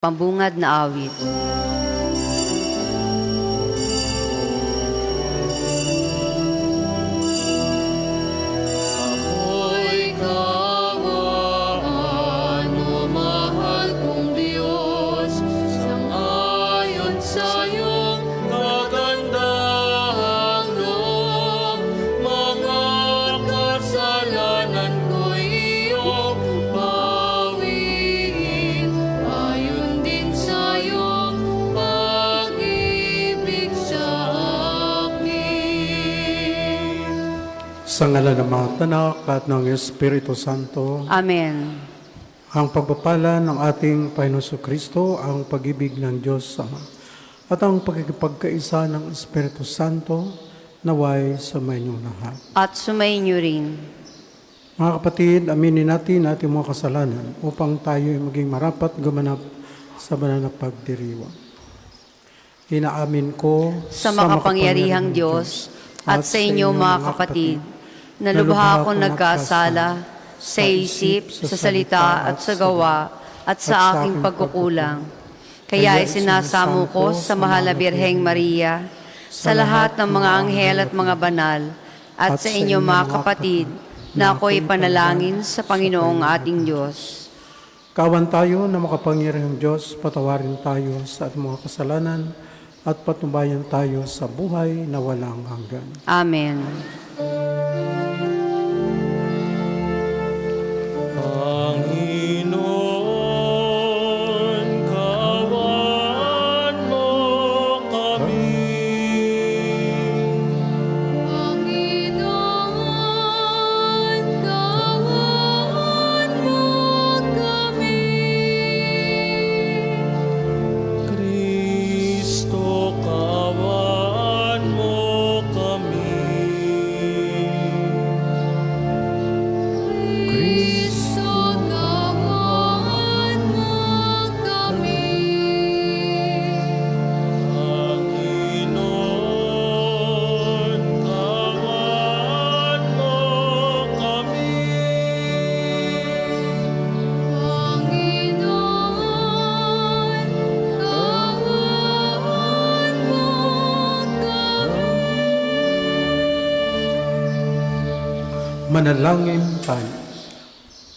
Pambungad na awit. Ako'y kaawaan mo, mahal kong Diyos, sang-ayon sa iyong kagandahang loob. Mga kasalanan ko'y iyong bawiin, ayon din sa iyong pag-ibig sa akin. Sa ngalan ng mga tanak at ng Espiritu Santo, Amen. ang pagpapala ng ating Panginoon Kristo, ang pag-ibig ng Diyos Ama, at ang pagkikipagkaisa ng Espiritu Santo, naway sa inyong lahat. At sumainyo rin. Mga kapatid, aminin natin ating mga kasalanan upang tayo ay maging marapat gumanap sa banal na pagdiriwang. Inaamin ko Sa makapangyarihang Diyos at sa inyo mga kapatid, na lubha akong nagkasala sa isip, sa salita at sa gawa at sa aking pagkukulang. Kaya isinasamo ko sa mahal na Birheng Maria, sa lahat ng mga anghel at mga banal, at sa inyo mga kapatid, na ako'y panalangin sa Panginoong ating Diyos. Kawan tayo na makapangyarihang Diyos, patawarin tayo sa ating mga kasalanan at patnubayan tayo sa buhay na walang hanggan. Amen. Panginoon, kawan mo kami. Panginoon, kawan mo kami. Kristo, kawan mo kami. Kristo, kawan mo kami. Panginoon, kawan mo kami. Panginoon, kawan mo kami. Manalangin tayo.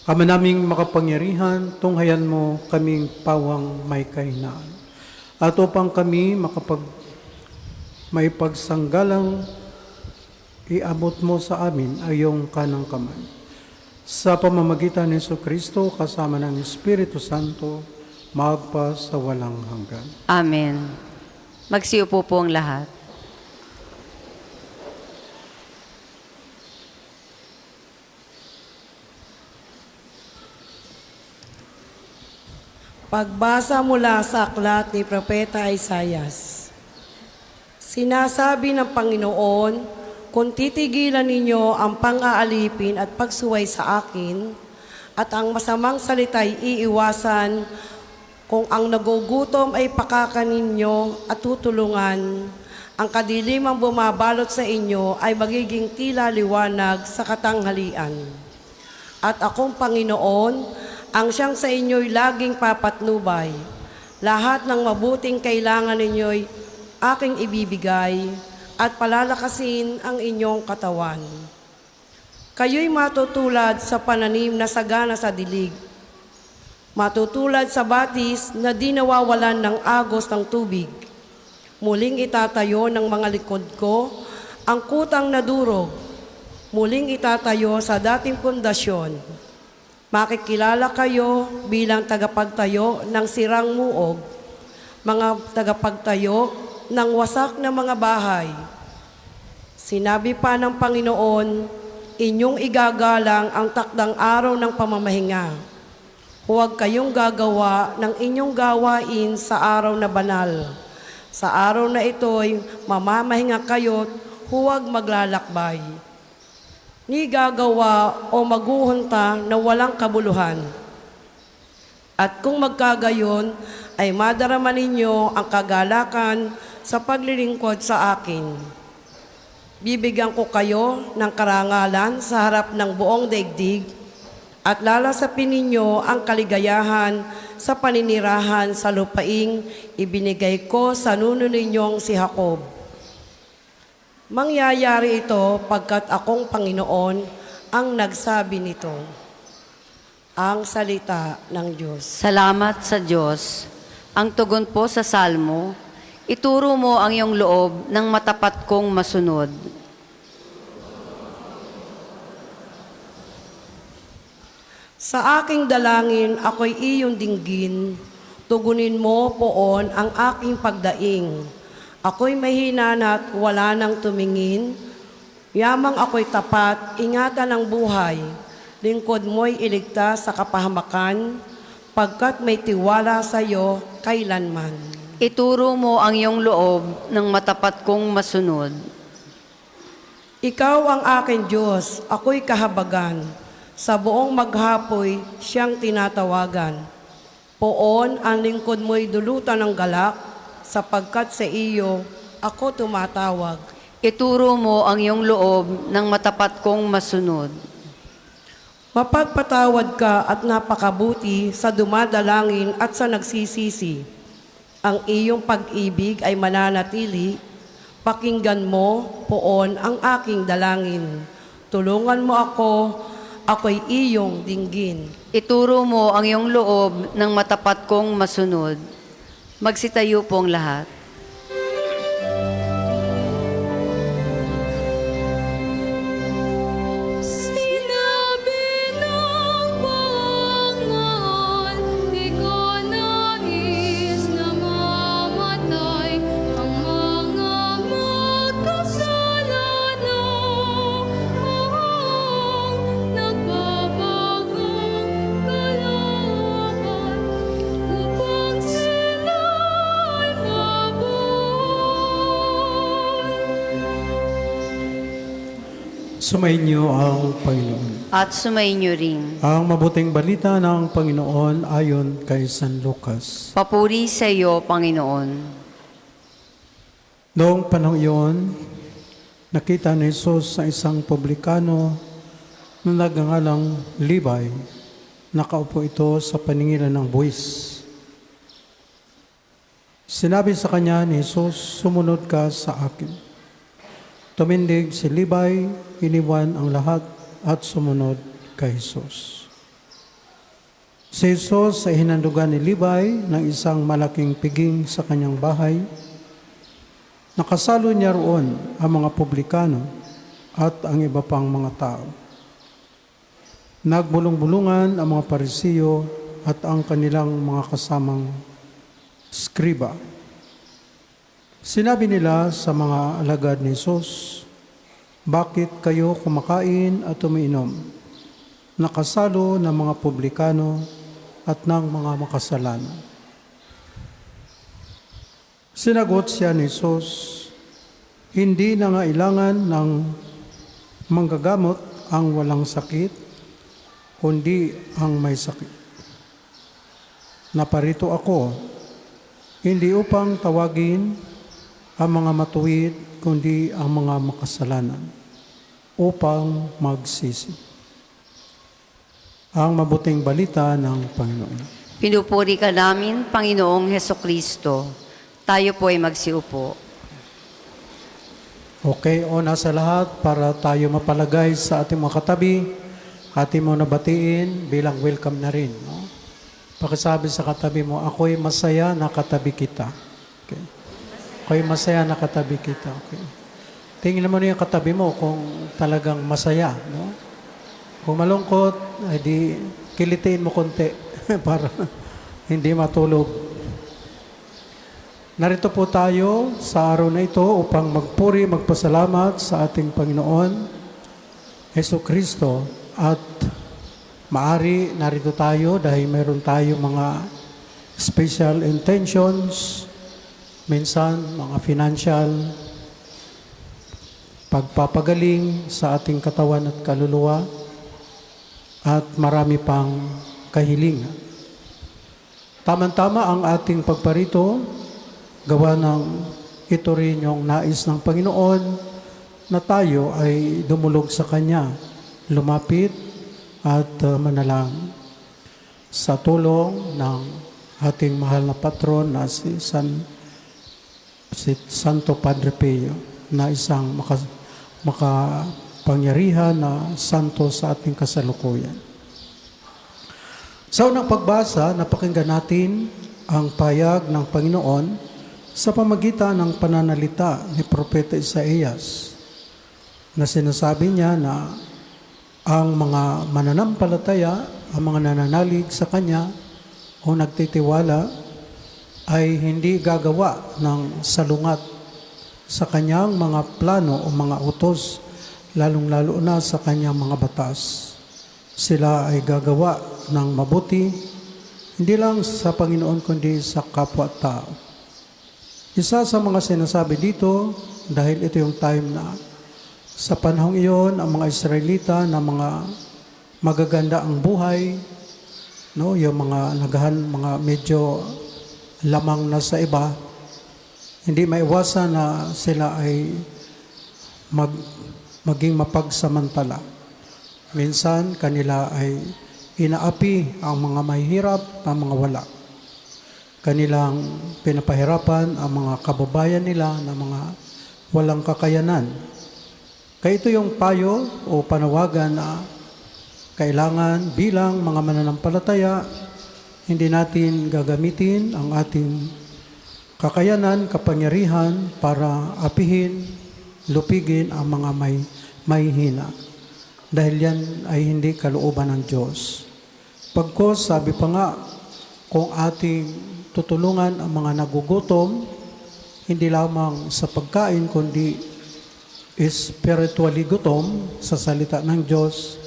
Ama naming makapangyarihan, tunghayan mo kaming pawang may kahinaan. At upang kami may pagsanggalang iabot mo sa amin ay iyong kanang kamay. Sa pamamagitan ni Kristo kasama ng Espiritu Santo, magpa sa walang hanggan. Amen. Magsiupo po ang lahat. Pagbasa mula sa aklat ni Propeta Isaias. Sinasabi ng Panginoon, kung titigilan ninyo ang pang-aalipin at pagsuway sa akin, at ang masamang salita'y iiwasan, kung ang nagugutom ay pakakanin nyo at tutulungan, ang kadilimang bumabalot sa inyo ay magiging tila liwanag sa katanghalian. At akong Panginoon, ang siyang sa inyo'y laging papatnubay. Lahat ng mabuting kailangan ninyo'y aking ibibigay at palalakasin ang inyong katawan. Kayo'y matutulad sa pananim na sagana sa dilig. Matutulad sa batis na di nawawalan ng agos ng tubig. Muling itatayo ng mga likod ko ang kutang na durog. Muling itatayo sa dating pundasyon. Makikilala kayo bilang tagapagtayo ng sirang muog, mga tagapagtayo ng wasak na mga bahay. Sinabi pa ng Panginoon, inyong igagalang ang takdang araw ng pamamahinga. Huwag kayong gagawa ng inyong gawain sa araw na banal. Sa araw na ito'y mamamahinga kayo't huwag maglalakbay. Ni gagawa o maguhunta na walang kabuluhan. At kung magkagayon, ay madarama ninyo ang kagalakan sa paglilingkod sa akin. Bibigyan ko kayo ng karangalan sa harap ng buong daigdig at lalasapin ninyo ang kaligayahan sa paninirahan sa lupaing ibinigay ko sa nuno ninyong si Jacob. Mangyayari ito pagkat akong Panginoon ang nagsabi nito. Ang salita ng Diyos. Salamat sa Diyos. Ang tugon po sa Salmo, ituro mo ang iyong loob ng matapat kong masunod. Sa aking dalangin, ako'y iyong dinggin. Tugunin mo poon ang aking pagdaing. Ako'y mahina na't wala nang tumingin. Yamang ako'y tapat, ingatan ang buhay. Lingkod mo'y iligtas sa kapahamakan, pagkat may tiwala sa iyo kailanman. Ituro mo ang iyong loob ng matapat kong masunod. Ikaw ang aking Diyos, ako'y kahabagan. Sa buong maghapoy, siyang tinatawagan. Poon ang lingkod mo'y dulutan ng galak, sapagkat sa iyo ako tumatawag. Ituro mo ang iyong loob ng matapat kong masunod. Mapagpatawad ka at napakabuti sa dumadalangin at sa nagsisisi. Ang iyong pag-ibig ay mananatili. Pakinggan mo poon ang aking dalangin. Tulungan mo ako, ako'y iyong dinggin. Ituro mo ang iyong loob ng matapat kong masunod. Magsitayo pong lahat. Sinabi ng Panginoon, di ko nais na mamatay ang mga magkasalanan. Nagbabagong kalaban upang sila'y mabuhay. Sumainyo ang Panginoon. At sumainyo rin. Ang mabuting balita ng Panginoon ayon kay San Lucas. Papuri sa iyo, Panginoon. Noong panahon iyon, nakita ni Jesus sa isang publikano na nagngangalang Levi. Nakaupo ito sa paningiran ng buwis. Sinabi sa kanya ni Jesus, sumunod ka sa akin. Tumindig si Levi, iniwan ang lahat at sumunod kay Jesus. Si Jesus ay hinandugan ni Levi ng isang malaking piging sa kanyang bahay. Nakasalo niya roon ang mga publikano at ang iba pang mga tao. Nagbulong-bulungan ang mga Parisiyo at ang kanilang mga kasamang skriba. Sinabi nila sa mga alagad ni Jesus, bakit kayo kumakain at umiinom? Nakasalo ng mga publikano at ng mga makasalanan. Sinagot siya ni Jesus, hindi nangailangan ng manggagamot ang walang sakit, kundi ang may sakit. Naparito ako, hindi upang tawagin ang mga matuwid, kundi ang mga makasalanan, upang magsisi. Ang mabuting balita ng Panginoon. Pinupuri ka namin, Panginoong Hesukristo. Tayo po ay magsiupo. Okay, una sa lahat, para tayo mapalagay sa ating mga katabi, ating mo nabatiin bilang welcome na rin. No? Pakisabi sa katabi mo, ako'y masaya na katabi kita. Okay. Ako'y masaya na katabi kita. Okay. Tingnan mo na yung katabi mo kung talagang masaya. No? Kung malungkot, ay di kilitiin mo konti para hindi matulog. Narito po tayo sa araw na ito upang magpuri, magpasalamat sa ating Panginoon, Hesukristo. At maari narito tayo dahil meron tayo mga special intentions, minsan mga financial, pagpapagaling sa ating katawan at kaluluwa, at marami pang kahilingan. Tama-tama ang ating pagparito, gawa ng ito rin yung nais ng Panginoon na tayo ay dumulog sa Kanya, lumapit at manalangin. Sa tulong ng ating mahal na patron na si Santo Padre Pio, na isang makapangyarihan na santo sa ating kasalukuyan. Sa unang pagbasa, napakinggan natin ang payag ng Panginoon sa pamagitan ng pananalita ni Propeta Isaías, na sinasabi niya na ang mga mananampalataya, ang mga nananalig sa Kanya o nagtitiwala ay hindi gagawa ng salungat sa Kanyang mga plano o mga utos, lalong-lalo na sa Kanyang mga batas. Sila ay gagawa ng mabuti, hindi lang sa Panginoon kundi sa kapwa-tao. Isa sa mga sinasabi dito, dahil ito yung time na sa panahong iyon, ang mga Israelita na mga magaganda ang buhay, no, yung mga mga medyo lamang na sa iba, hindi maiwasan na sila ay maging mapagsamantala. Minsan, kanila ay inaapi ang mga mahihirap, ang mga wala. Kanilang pinapahirapan ang mga kababayan nila na mga walang kakayanan. Kaya ito yung payo o panawagan na kailangan bilang mga mananampalataya, hindi natin gagamitin ang ating kakayanan, kapangyarihan para apihin, lupigin ang mga mahihina. Dahil yan ay hindi kalooban ng Diyos. Pagkos, sabi pa nga, kung ating tutulungan ang mga nagugutom, hindi lamang sa pagkain, kundi spiritually gutom sa salita ng Diyos,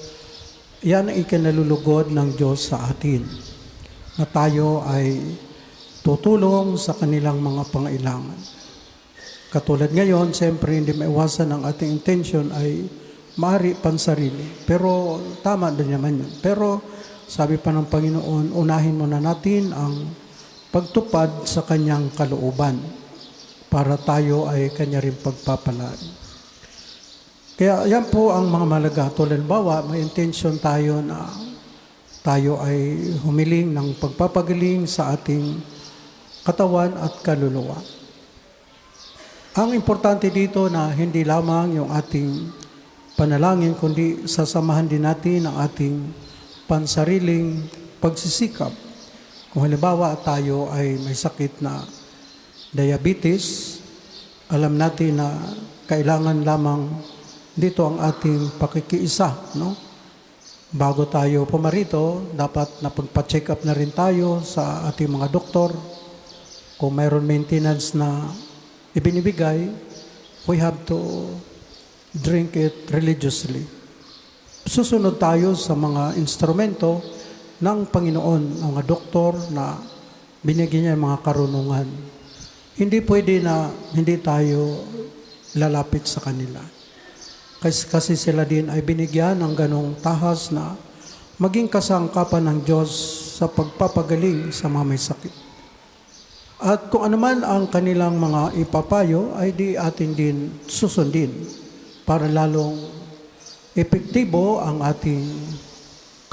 yan ang ikinalulugod ng Diyos sa atin, na tayo ay tutulong sa kanilang mga pangailangan. Katulad ngayon, siyempre hindi maiwasan ang ating intention ay maaari pansarili. Pero tama din naman yun. Pero sabi pa ng Panginoon, unahin muna natin ang pagtupad sa Kanyang kalooban para tayo ay Kanya rin pagpapalaan. Kaya yan po ang mga malaga. Tulad bawa, may intention tayo na tayo ay humiling ng pagpapagaling sa ating katawan at kaluluwa. Ang importante dito na hindi lamang yung ating panalangin, kundi sasamahan din natin ang ating pansariling pagsisikap. Kung halimbawa tayo ay may sakit na diabetes, alam natin na kailangan lamang dito ang ating pakikiisa, no? Bago tayo pumarito, dapat napagpa-check up na rin tayo sa ating mga doktor. Kung mayroon maintenance na ibinibigay, we have to drink it religiously. Susunod tayo sa mga instrumento ng Panginoon, ang mga doktor na binigyan niya mga karunungan. Hindi pwede na hindi tayo lalapit sa kanila. Kasi sila din ay binigyan ng ganong tahas na maging kasangkapan ng Diyos sa pagpapagaling sa mga may sakit. At kung anuman ang kanilang mga ipapayo, ay di atin din susundin para lalong epektibo ang ating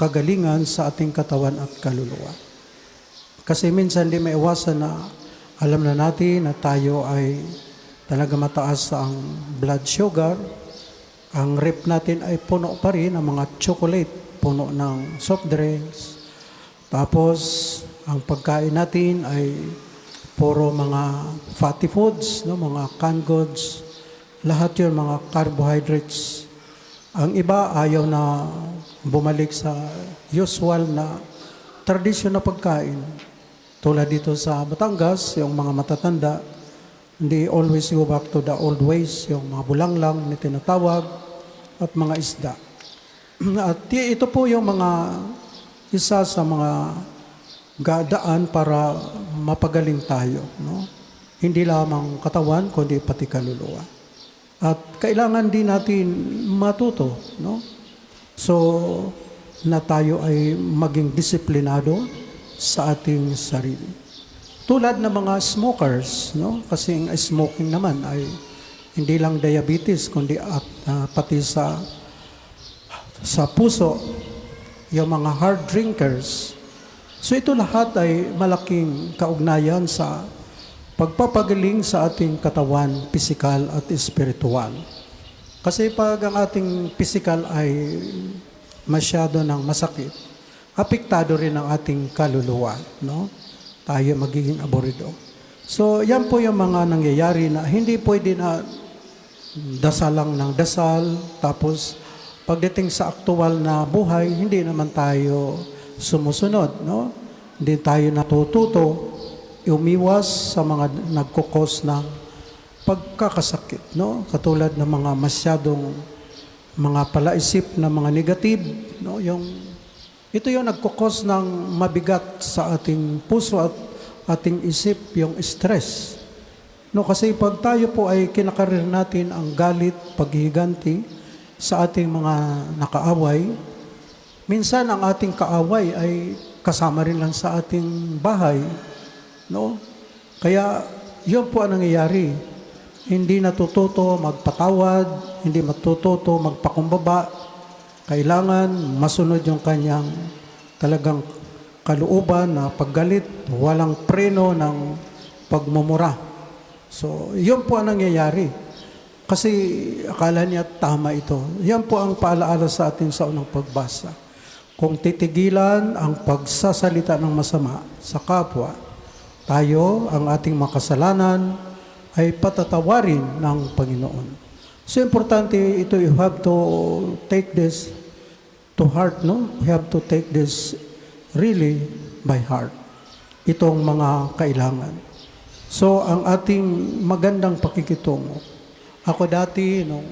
kagalingan sa ating katawan at kaluluwa. Kasi minsan di maiwasan na alam na natin na tayo ay talaga mataas ang blood sugar. Ang rep natin ay puno pa rin ng mga chocolate, puno ng soft drinks. Tapos, ang pagkain natin ay puro mga fatty foods, no? Mga canned goods. Lahat yun, mga carbohydrates. Ang iba ayaw na bumalik sa usual na tradisyon na pagkain. Tulad dito sa Batangas, yung mga matatanda, hindi always go back to the old ways, yung mga bulanglang na tinatawag, at mga isda. At ito po yung mga isa sa mga gadaan para mapagaling tayo, no? Hindi lamang katawan, kundi pati kaluluwa. At kailangan din natin matuto, no? So, na tayo ay maging disiplinado sa ating sarili. Tulad ng mga smokers, no? Kasi ang smoking naman ay hindi lang diabetes, kundi pati sa puso yung mga hard drinkers. So ito lahat ay malaking kaugnayan sa pagpapagaling sa ating katawan, pisikal at espiritual. Kasi pag ang ating pisikal ay masyado ng masakit, apektado rin ang ating kaluluwa, no? Tayo magiging aborido. So yan po yung mga nangyayari na hindi pwede na dasal lang ng dasal, tapos pagdating sa aktual na buhay, hindi naman tayo sumusunod, no? Hindi tayo natututo umiwas sa mga nagkukos ng pagkakasakit, no? Katulad ng mga masyadong mga palaisip na mga negative, no? Ito yung nagkukos ng mabigat sa ating puso at ating isip, yung stress. No, kasi pag tayo po ay kinakarir natin ang galit, paghihiganti sa ating mga nakaaway, minsan ang ating kaaway ay kasama rin lang sa ating bahay. No? Kaya yun po ang nangyayari. Hindi natututo magpatawad, hindi matututo magpakumbaba. Kailangan masunod yung kanyang talagang kalooban na paggalit, walang preno ng pagmumura. So, yun po ang nangyayari. Kasi akala niya tama ito. Yan po ang paalaala sa atin sa unang pagbasa. Kung titigilan ang pagsasalita ng masama sa kapwa, tayo, ang ating makasalanan, ay patatawarin ng Panginoon. So, importante ito, you have to take this to heart, no? You have to take this really by heart. Itong mga kailangan. So, ang ating magandang pakikitungo. Ako dati, nung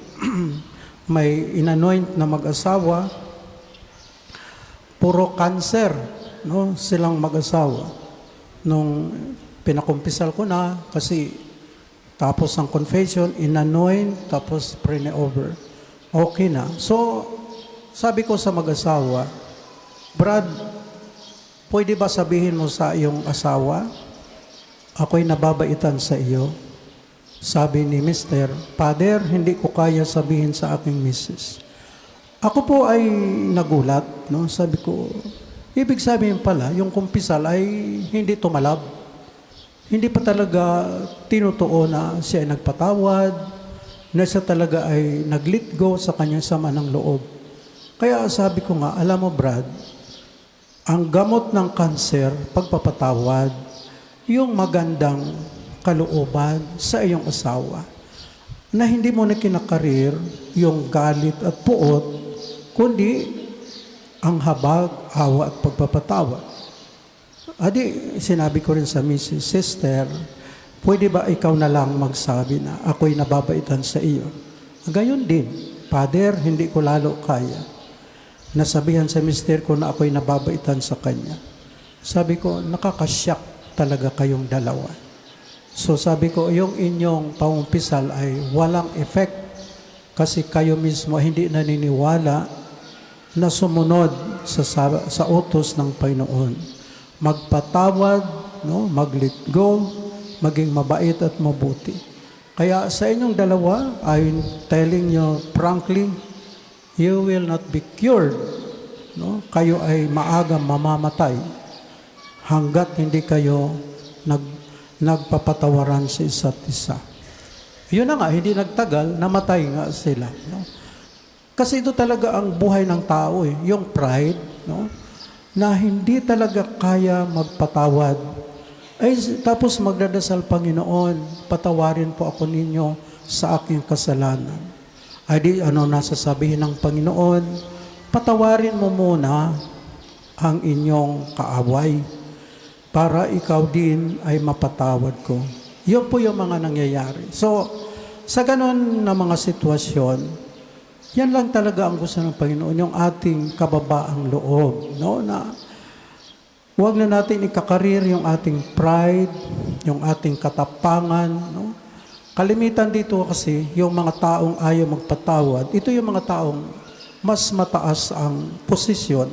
may inanoint na mag-asawa, puro cancer, no? Silang mag-asawa. Nung pinakumpisal ko na, kasi tapos ang confession, inanoint, tapos pray-over. Okay na. So, sabi ko sa mag-asawa, Brad, pwede ba sabihin mo sa iyong asawa, ako'y nababaitan sa iyo? Sabi ni Mr. Father, hindi ko kaya sabihin sa aking misis. Ako po ay nagulat, no? Sabi ko, ibig sabihin pala, yung kumpisal ay hindi tumalab. Hindi pa talaga tinutuo na siya ay nagpatawad, na siya talaga ay nag-let go sa kanyang sama ng loob. Kaya sabi ko nga, alam mo Brad, ang gamot ng kanser, pagpapatawad, yung magandang kalooban sa iyong asawa, na hindi mo na kinakarir yung galit at puot, kundi ang habag, awa at pagpapatawad. Adi, sinabi ko rin sa Mrs. Sister, pwede ba ikaw na lang magsabi na ako'y nababaitan sa iyo? Gayon din, Father, hindi ko lalo kaya. Nasabihan sa mister ko na ako'y nababaitan sa kanya. Sabi ko, nakakasyak talaga kayong dalawa. So sabi ko, yung inyong pangumpisal ay walang effect kasi kayo mismo hindi naniniwala na sumunod sa utos ng Panginoon. Magpatawad, no? Mag-let go, maging mabait at mabuti. Kaya sa inyong dalawa, I'm telling you frankly, you will not be cured. No? Kayo ay maagang mamamatay hanggat hindi kayo nagpapatawaran sa isa't isa. Yun na nga, hindi nagtagal, namatay nga sila. No? Kasi ito talaga ang buhay ng tao, yung pride, no? Na hindi talaga kaya magpatawad. Ay, tapos magdadasal, Panginoon, patawarin po ako ninyo sa aking kasalanan. Ay di, nasasabihin ng Panginoon, patawarin mo muna ang inyong kaaway para ikaw din ay mapatawad ko. Yun po yung mga nangyayari. So, sa ganun na mga sitwasyon, yan lang talaga ang gusto ng Panginoon, yung ating kababaang loob, no? Na huwag na natin ikakarir yung ating pride, yung ating katapangan, no? Kalimitan dito kasi, yung mga taong ayaw magpatawad, ito yung mga taong mas mataas ang posisyon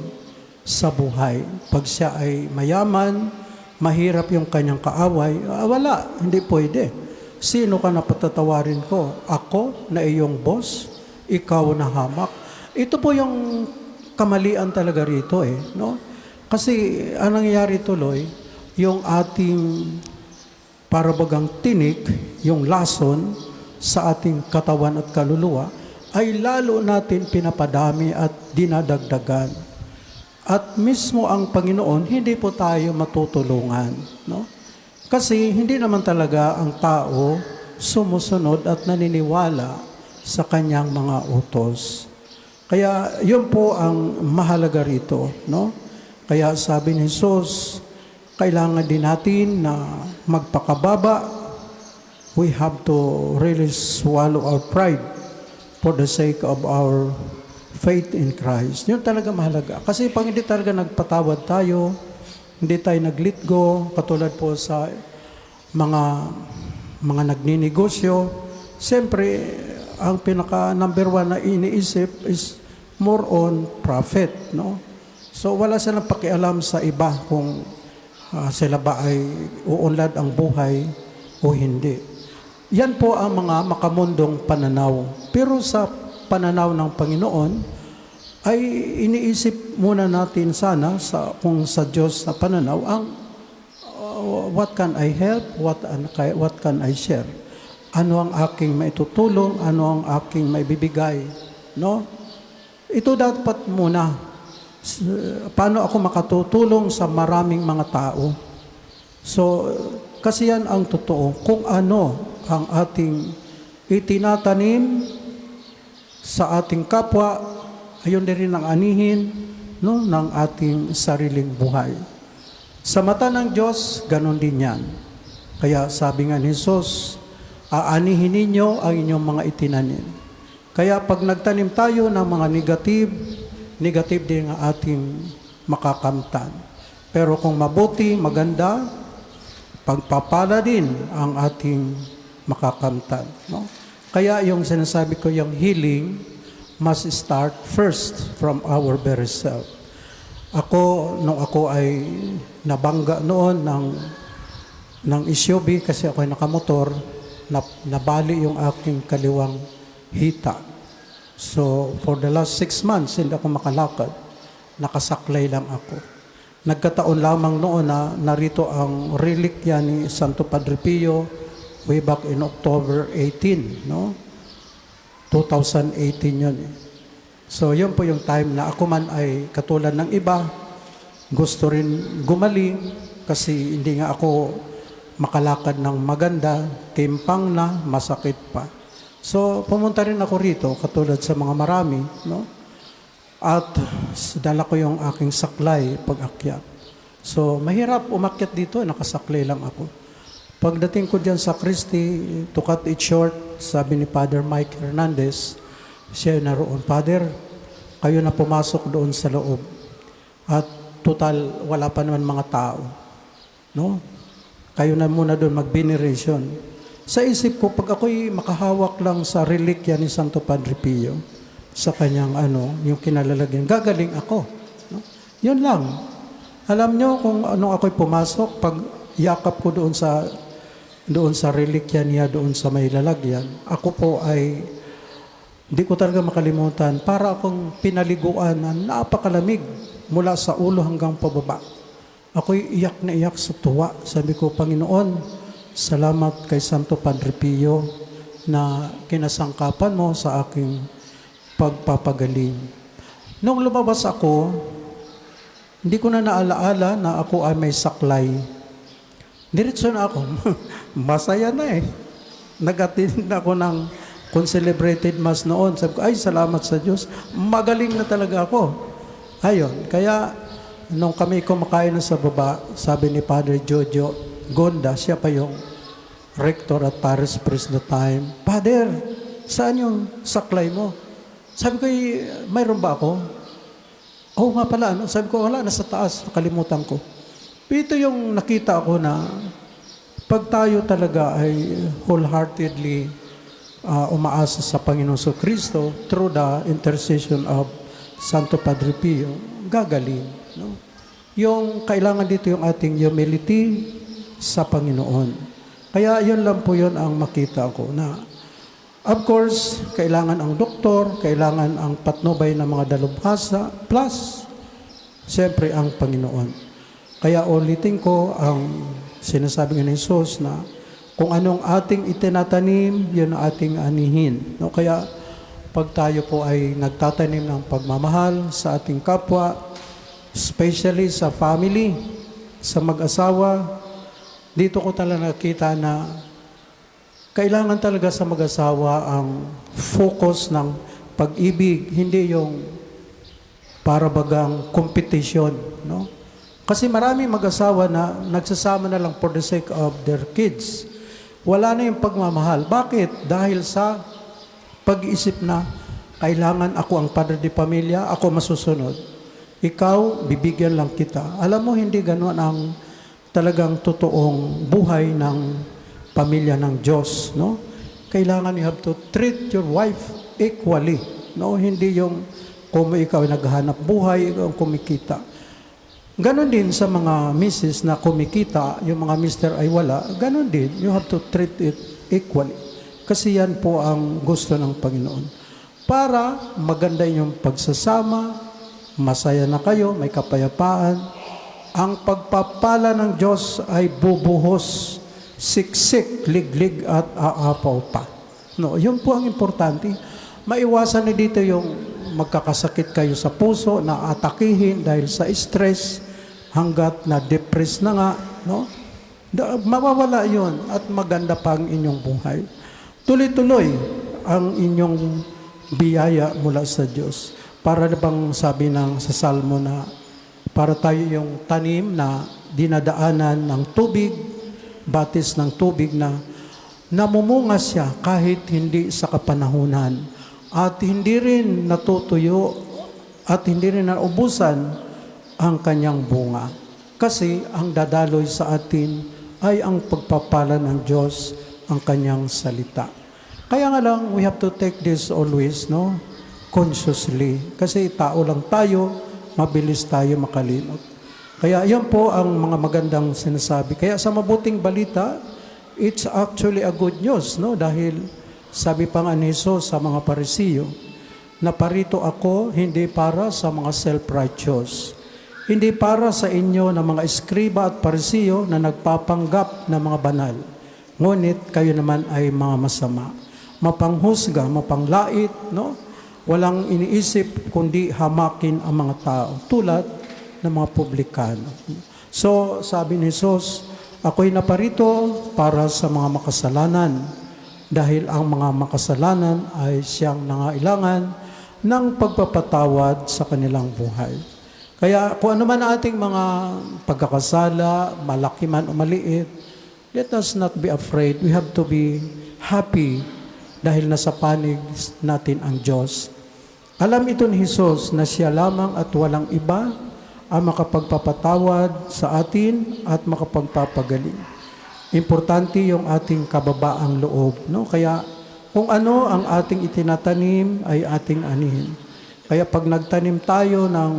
sa buhay. Pag siya ay mayaman, mahirap yung kanyang kaaway, wala, hindi pwede. Sino ka na patatawarin ko? Ako na iyong boss? Ikaw na hamak. Ito po yung kamalian talaga rito no? Kasi ang nangyayari tuloy, yung ating parabagang tinik, yung lason sa ating katawan at kaluluwa, ay lalo natin pinapadami at dinadagdagan. At mismo ang Panginoon, hindi po tayo matutulungan. No? Kasi hindi naman talaga ang tao sumusunod at naniniwala sa kanyang mga utos. Kaya yun po ang mahalaga rito. No? Kaya sabi ni Jesus, kailangan din natin na magpakababa. We have to really swallow our pride for the sake of our faith in Christ. Yun talaga mahalaga. Kasi pag hindi talaga nagpatawad tayo, hindi tayo nag-let go, katulad po sa mga nagninegosyo, siyempre, ang pinaka number one na iniisip is more on profit. No? So wala silang pakialam sa iba kung sila ba ay uunlad ang buhay o hindi. Yan po ang mga makamundong pananaw. Pero sa pananaw ng Panginoon, ay iniisip muna natin sana kung sa Diyos na pananaw, ang what can I help, what can I share? Ano ang aking maitutulong, ano ang aking maibibigay. No? Ito dapat muna. Paano ako makatutulong sa maraming mga tao? So, kasi yan ang totoo. Kung ano ang ating itinatanim sa ating kapwa, ayun din rin ang anihin no, ng ating sariling buhay. Sa mata ng Diyos, ganon din yan. Kaya sabi nga ni Jesus, aanihin ninyo ang inyong mga itinanim. Kaya pag nagtanim tayo ng mga negative din ang ating makakamtan. Pero kung mabuti, maganda, pagpapala din ang ating makakamtan. No? Kaya yung sinasabi ko, yung healing must start first from our very self. Nung ako ay nabangga noon ng SUV kasi ako ay nakamotor, nabali yung aking kaliwang hita. So, for the last 6 months, hindi ako makalakad. Nakasaklay lang ako. Nagkataon lamang noon na narito ang relikya ni Santo Padre Pio way back in October 18, no? 2018 yun. So, yun po yung time na ako man ay katulad ng iba, gusto rin gumaling kasi hindi nga ako makalakad ng maganda, kimpang na, masakit pa. So, pumunta rin ako rito, katulad sa mga marami, no? At dala ko yung aking saklay pag-akyat. So, mahirap umakyat dito, nakasaklay lang ako. Pagdating ko dyan sa Christi, to cut it short, sabi ni Father Mike Hernandez, siya naroon, Father, kayo na pumasok doon sa loob. At total, wala pa naman mga tao. No? Kayo na muna doon mag-veneration. Sa isip ko, pag ako'y makahawak lang sa relikya ni Santo Padre Pio, sa kanyang yung kinalalagyan, gagaling ako. No? Yun lang. Alam nyo kung anong ako'y pumasok, pag yakap ko doon sa relikya niya, doon sa may lalagyan, ako po ay, hindi ko talaga makalimutan, para akong pinaliguan na napakalamig mula sa ulo hanggang pababa. Ako'y iyak na iyak sa tuwa. Sabi ko, Panginoon, salamat kay Santo Padre Pio na kinasangkapan mo sa aking pagpapagaling. Nung lumabas ako, hindi ko na naalaala na ako ay may saklay. Diretso na ako. Masaya na eh. Nag-attend ako ng concelebrated mass noon. Sabi ko, ay salamat sa Diyos. Magaling na talaga ako. Ayun. Kaya, nung kami kumakain na sa baba, sabi ni Padre Jojo Gonda, siya pa yung rector at parish priest na time, Father, saan yung saklay mo? Sabi ko, mayroon ba ako? Oo nga pala. Sabi ko, wala, nasa taas. Nakalimutan ko. Ito yung nakita ko na pag tayo talaga ay wholeheartedly umaasa sa Panginoon Kristo through the intercession of Santo Padre Pio, gagaling. No? Yung kailangan dito yung ating humility sa Panginoon. Kaya yun lang po yun ang makita ko na Of course, kailangan ang doktor, kailangan ang patnubay ng mga dalubhasa, plus, siyempre ang Panginoon. Kaya ulitin ko ang sinasabi ni Jesus na kung anong ating itinatanim, yun ang ating anihin. No? Kaya pag tayo po ay nagtatanim ng pagmamahal sa ating kapwa, especially sa family, sa mag-asawa, dito ko talaga nakita na kailangan talaga sa mag-asawa ang focus ng pag-ibig, hindi yung para bagang competition, no? Kasi marami mag-asawa na nagsasama na lang for the sake of their kids. Wala na yung pagmamahal. Bakit? Dahil sa pag-iisip na kailangan ako ang padre de pamilya, ako masusunod. Ikaw, bibigyan lang kita. Alam mo, hindi gano'n ang talagang totoong buhay ng pamilya ng Diyos, no? Kailangan you have to treat your wife equally, no? Hindi yung kung ikaw ay naghahanap buhay, ikaw ang kumikita. Ganon din sa mga misis na kumikita, yung mga mister ay wala, ganon din, you have to treat it equally. Kasi yan po ang gusto ng Panginoon. Para maganda yung pagsasama, masaya na kayo, may kapayapaan, ang pagpapala ng Diyos ay bubuhos, siksik, liglig at aapaw pa. No, yun po ang importante. Maiwasan na dito yung magkakasakit kayo sa puso, na atakihin dahil sa stress, hanggat na-depress na nga, no? Mawawala yun at maganda pa ang inyong buhay. Tuloy-tuloy ang inyong biyaya mula sa Diyos. Para na bang sabi ng sa Salmo na para tayo yung tanim na dinadaanan ng tubig, batis ng tubig na namumunga siya kahit hindi sa kapanahunan at hindi rin natutuyo at hindi rin naubusan ang kanyang bunga. Kasi ang dadaloy sa atin ay ang pagpapala ng Diyos, ang kanyang salita. Kaya nga lang, we have to take this always, no? Consciously. Kasi tao lang tayo, mabilis tayo makalimot. Kaya yan po ang mga magandang sinasabi. Kaya sa mabuting balita, it's actually a good news, no? Dahil sabi pa nga ni Jesus sa mga Parisiyo, na parito ako hindi para sa mga self-righteous, hindi para sa inyo na mga eskriba at Parisiyo na nagpapanggap na mga banal. Ngunit kayo naman ay mga masama, mapanghusga, mapanglait, no? Walang iniisip kundi hamakin ang mga tao, tulad ng mga publikano. So, sabi ni Jesus, ako'y naparito para sa mga makasalanan, dahil ang mga makasalanan ay siyang nangailangan ng pagpapatawad sa kanilang buhay. Kaya kung ano man ating mga pagkakasala, malaki man o maliit, let us not be afraid. We have to be happy dahil nasa panig natin ang Diyos. Alam ito ni Jesus na siya lamang at walang iba ang makapagpapatawad sa atin at makapagpapagaling. Importante yung ating kababaang loob, no? Kaya kung ano ang ating itinatanim ay ating anihin. Kaya pag nagtanim tayo ng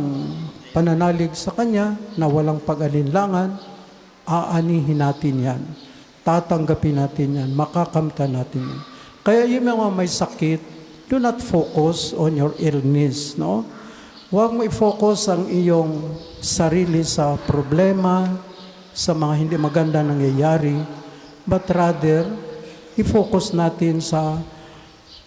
pananalig sa Kanya na walang pag-alinlangan, aanihin natin yan. Tatanggapin natin yan. Makakamtan natin yan. Kaya yung mga may sakit, do not focus on your illness, no? Huwag mo i-focus ang iyong sarili sa problema, sa mga hindi maganda nangyayari, but rather, i-focus natin sa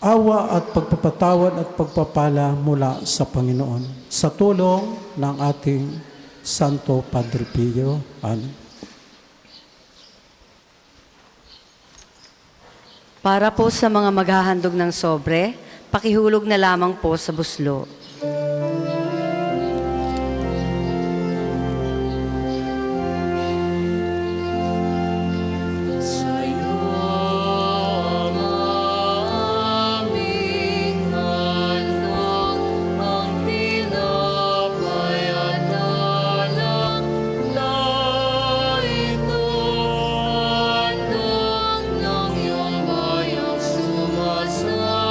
awa at pagpapatawad at pagpapala mula sa Panginoon. Sa tulong ng ating Santo Padre Pio. Amen. Para po sa mga maghahandog ng sobre, pakihulog na lamang po sa buslo. Sa'yo ang aming handog, ang tinapay at alak na ito, handog ng iyong bayang sumasama,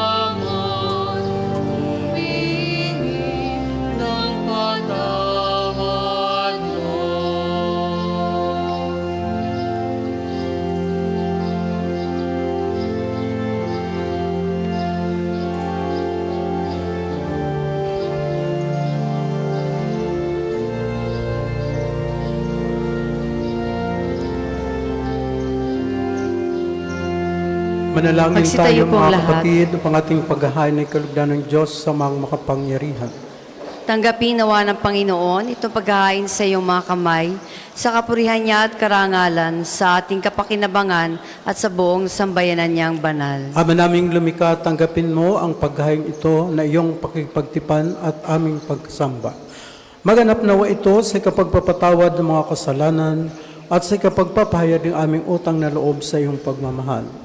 umiiyak. Manalangin Magsitayo tayo pong mga lahat. kapatid upang ating paghahain ay kalugdan ng Diyos sa mga makapangyarihan. Tanggapin nawa ng Panginoon itong paghahain sa iyong mga kamay, sa kapurihan niya at karangalan, sa ating kapakinabangan at sa buong sambayanan niyang banal. Ama naming lumikha, tanggapin mo ang paghahain ito na iyong pakipagtipan at aming pagsamba. Maganap nawa ito sa kapagpapatawad ng mga kasalanan at sa kapagpapahayag ng aming utang na loob sa iyong pagmamahal.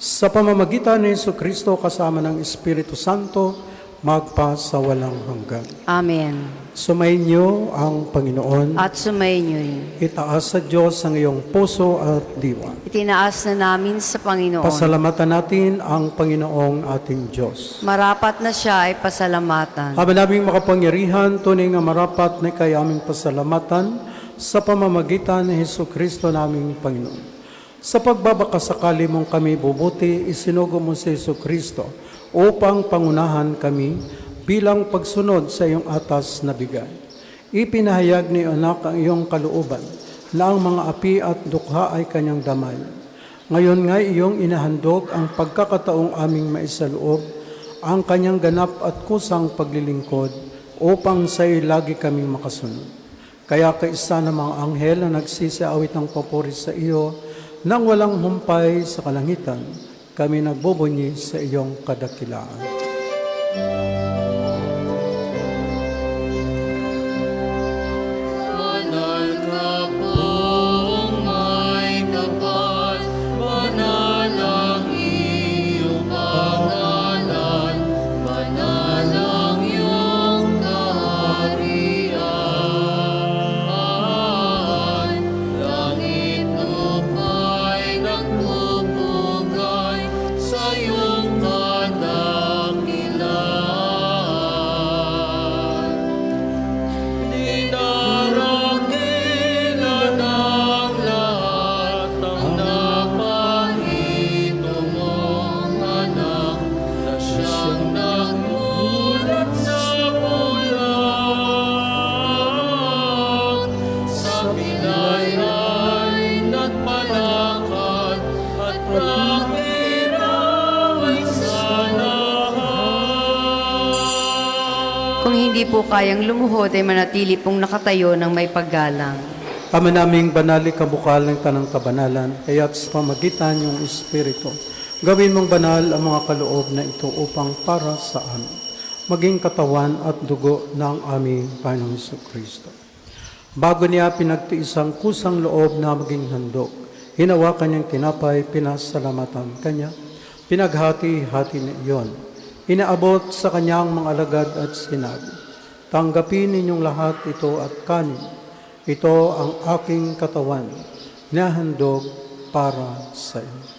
Sa pamamagitan ni Jesucristo kasama ng Espiritu Santo, magpa sa walang hanggan. Amen. Sumainyo ang Panginoon. At sumayin niyo rin. Itaas sa Diyos ang iyong puso at diwa. Itinaas na namin sa Panginoon. Pasalamatan natin ang Panginoong ating Diyos. Marapat na siya ay pasalamatan. Ama naming makapangyarihan, tunay nga marapat na kay aming pasalamatan sa pamamagitan ni Jesucristo naming Panginoon. Sa pagbabakasakali mong kami bubuti, isinugo mo si Jesucristo upang pangunahan kami bilang pagsunod sa iyong atas na bigay. Ipinahayag ni anak ang iyong kalooban na ang mga api at dukha ay kanyang damay. Ngayon nga iyong inahandog ang pagkakataong aming maisaloob, ang kanyang ganap at kusang paglilingkod upang sa iyo lagi kaming makasunod. Kaya kaisa ng mga anghel na nagsisiawit ng papuri sa iyo nang walang humpay sa kalangitan, kami nagbubunyi sa iyong kadakilaan. Banal ka pong may kapal, banal ang iyong pangalan, banal ang iyong kaharian. Langit lupa'y nagpupugay sa iyong kadakilan. Dinarakilan ang lahat ng napahito mong anak na siyang nagmulat sa bulan. Sa pilay ay nagpalakad at nakiramay sa lahat. Kung hindi po kayang lumuhod, ay manatili pong nakatayo ng may paggalang. Ama naming banali kabukal ng tanang kabanalan, kaya't sa pamagitan yung Espiritu, gawin mong banal ang mga kaloob na ito upang para sa amin, maging katawan at dugo ng aming Panginoong Jesucristo. Bago niya pinagtiis ang kusang loob na maging handog, hinawakan niyang tinapay, pinasalamatan kanya, pinaghati-hati na iyon. Inaabot sa kanyang mga alagad at sinabi, tanggapin ninyong lahat ito at kanin. Ito ang aking katawan na handog para sa inyo.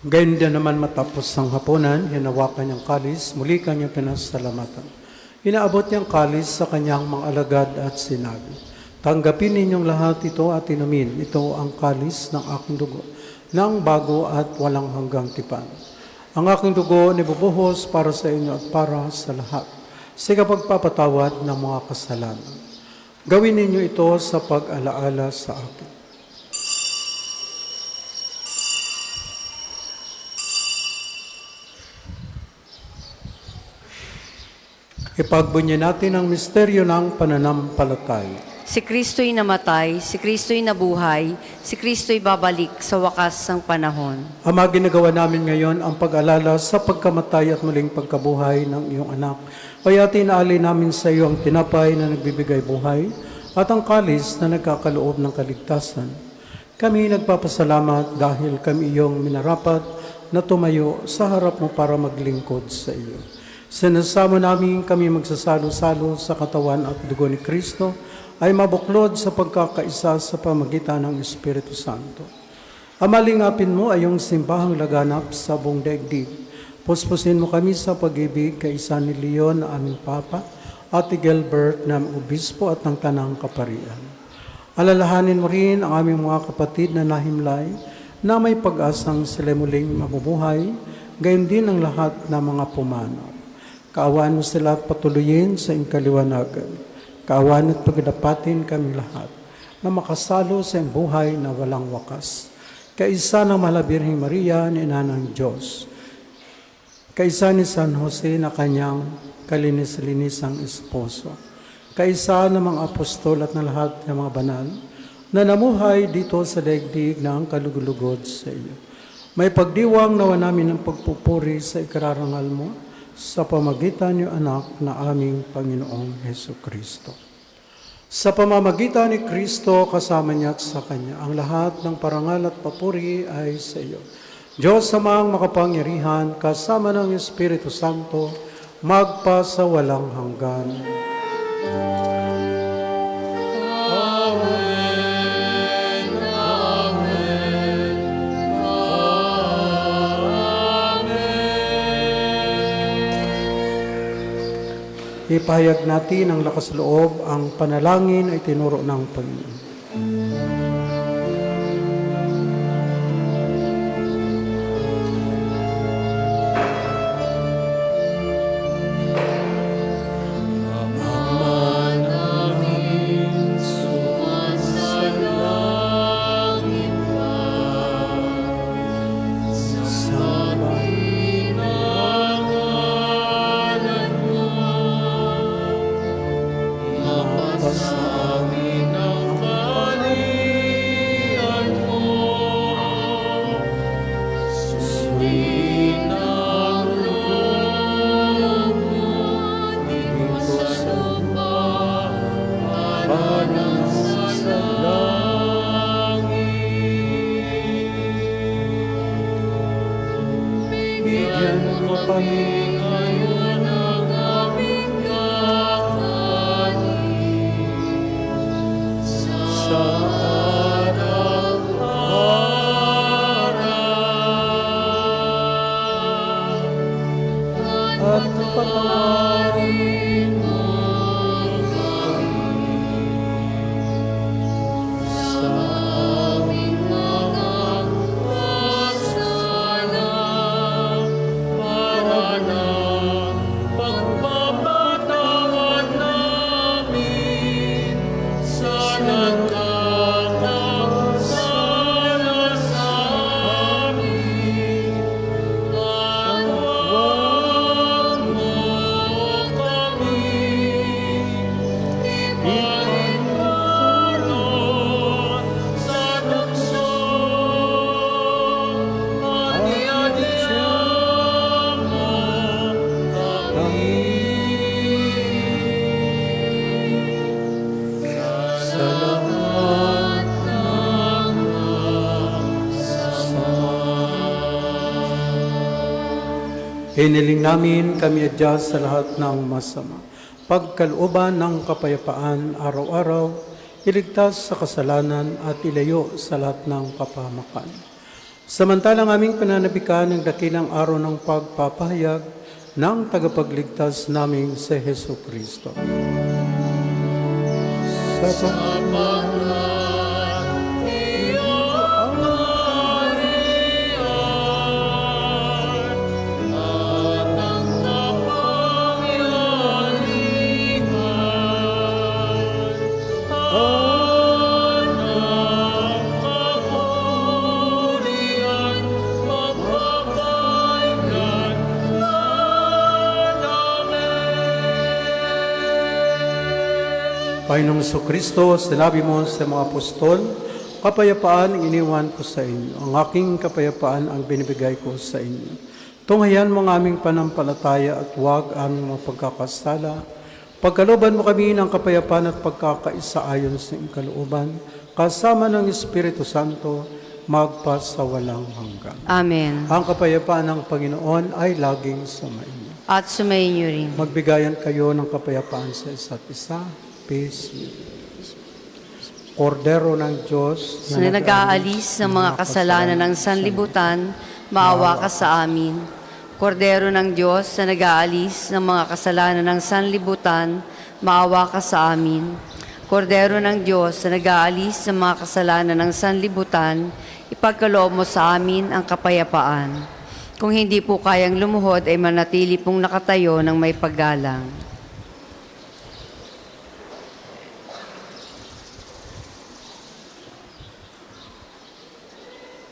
Gayon din naman matapos ng hapunan, hinawakan niyang kalis, muli kanyang pinasalamatan. Inaabot niyang kalis sa kanyang mga alagad at sinabi, tanggapin ninyong lahat ito at inumin. Ito ang kalis ng aking dugo, ng bago at walang hanggang tipan. Ang aking dugo nibubuhos para sa inyo at para sa lahat, sa kapagpapatawad ng mga kasalanan. Gawin ninyo ito sa pag-alaala sa akin. Ipagbunyi natin ang misteryo ng pananampalataya. Si Kristo'y namatay, si Kristo'y nabuhay, si Kristo'y babalik sa wakas ng panahon. Ama, ginagawa namin ngayon ang pag-alala sa pagkamatay at muling pagkabuhay ng iyong anak. Kaya tinaalay namin sa iyo ang tinapay na nagbibigay buhay at ang kalis na nagkakaloob ng kaligtasan. Kami nagpapasalamat dahil kami iyong minarapat na tumayo sa harap mo para maglingkod sa iyo. Sinasama namin kami magsasalo-salo sa katawan at dugo ni Kristo ay mabuklod sa pagkakaisa sa pamagitan ng Espiritu Santo. Amalingapin mo ay iyong simbahang laganap sa buong daigdig. Puspusin mo kami sa pag-ibig kay Isa ni Leon na aming Papa at Gilbert na obispo at ng Tanang Kaparian. Alalahanin mo rin ang aming mga kapatid na nahimlay na may pag-asang sila muling mabubuhay, gayon din ang lahat ng mga pumanaw. Kaawaan mo sila at patuloyin sa iyong kaliwanagan. Kaawaan at pagdapatin kami lahat na makasalo sa iyong buhay na walang wakas. Kaisa ng Malabirhing Maria, ni Ina ng Diyos. Kaisa ni San Jose na kanyang kalinis-linisang esposo. Kaisa ng mga apostol at ng lahat ng mga banal na namuhay dito sa daigdig na ang kalugulugod sa iyo. May pagdiwang nawa namin ng pagpupuri sa ikararangal mo sa pamagitan niyo anak na aming Panginoong Heso Kristo. Sa pamamagitan ni Kristo, kasama niya at sa Kanya, ang lahat ng parangal at papuri ay sa iyo. Diyos amang makapangyarihan, kasama ng Espiritu Santo, magpa sa walang hanggan. Ipahayag natin ang lakas loob, ang panalangin ay tinuro ng Panginoon. Hiniling namin kami adya sa lahat ng masama. Pagkalooban ng kapayapaan araw-araw, iligtas sa kasalanan at ilayo sa lahat ng kapahamakan. Samantalang aming pananabikan ng dakilang araw ng pagpapahayag ng tagapagligtas naming si Heso Kristo. Sa Panginoong Kristo, sinabi mo sa mga apostol, kapayapaan ang iniwan ko sa inyo. Ang aking kapayapaan ang binibigay ko sa inyo. Tunghayan mo ang aming panampalataya at huwag aming mga pagkakasala. Pagkalooban mo kami ng kapayapaan at pagkakaisa ayon sa iyong kalooban, kasama ng Espiritu Santo, magpa sa walang hanggan. Amen. Ang kapayapaan ng Panginoon ay laging sumainyo. At sumainyo rin. Magbigayan kayo ng kapayapaan sa isa't isa. Peace. Kordero ng Diyos na nag-aalis ng mga kasalanan ng sanlibutan, maawa ka sa amin. Kordero ng Diyos na nag-aalis ng mga kasalanan ng sanlibutan, maawa ka sa amin. Kordero ng Diyos na nag-aalis ng mga kasalanan ng sanlibutan, ipagkaloob mo sa amin ang kapayapaan. Kung hindi po kayang lumuhod, ay manatili pong nakatayo ng may paggalang.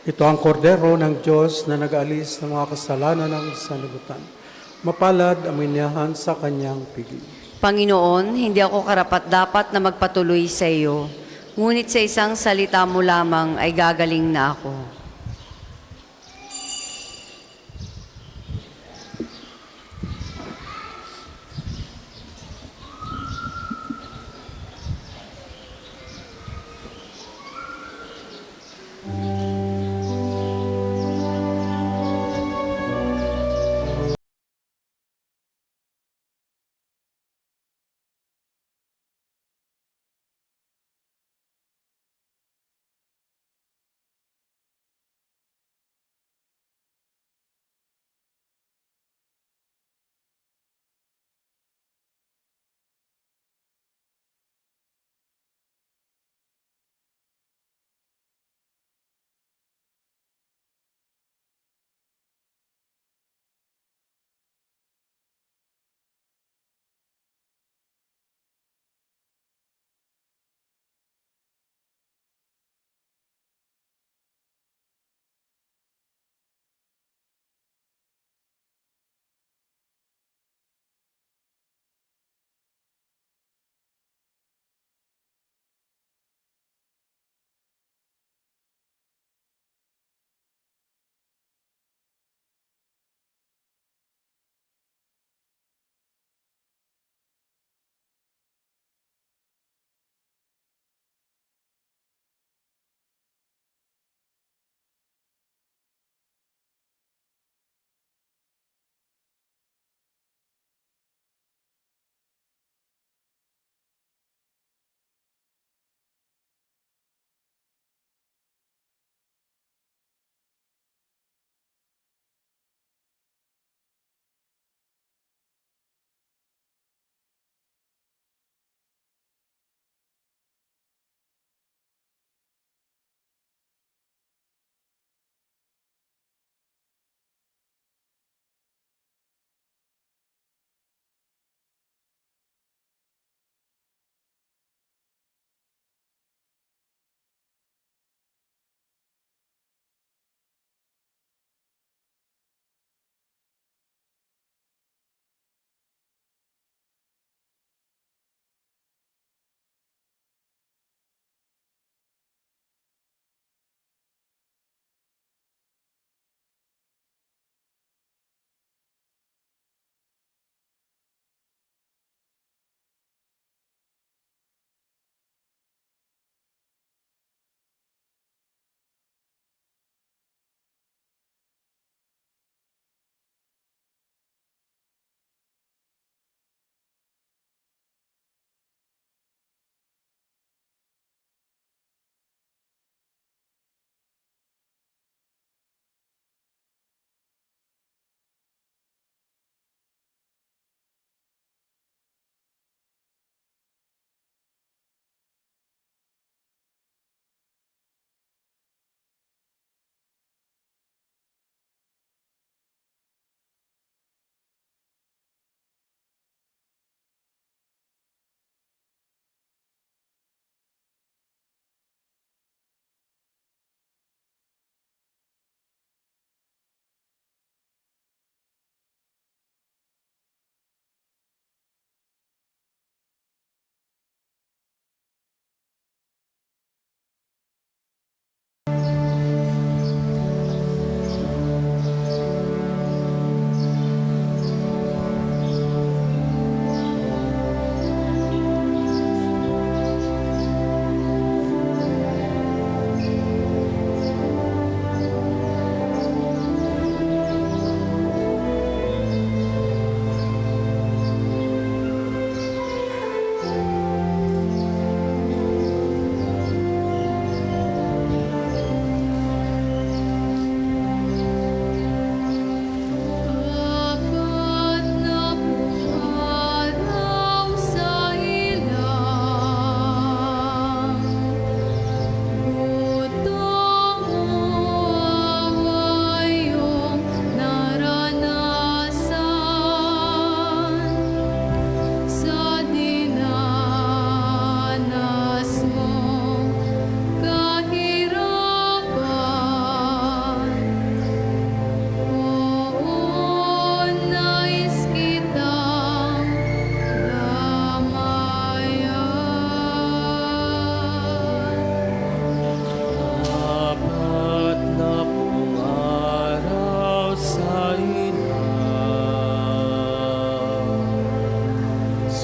Ito ang kordero ng Diyos na nag-alis ng mga kasalanan ng sanlibutan. Mapalad ang minahan sa kanyang piging. Panginoon, hindi ako karapat-dapat na magpatuloy sa iyo, ngunit sa isang salita mo lamang ay gagaling na ako.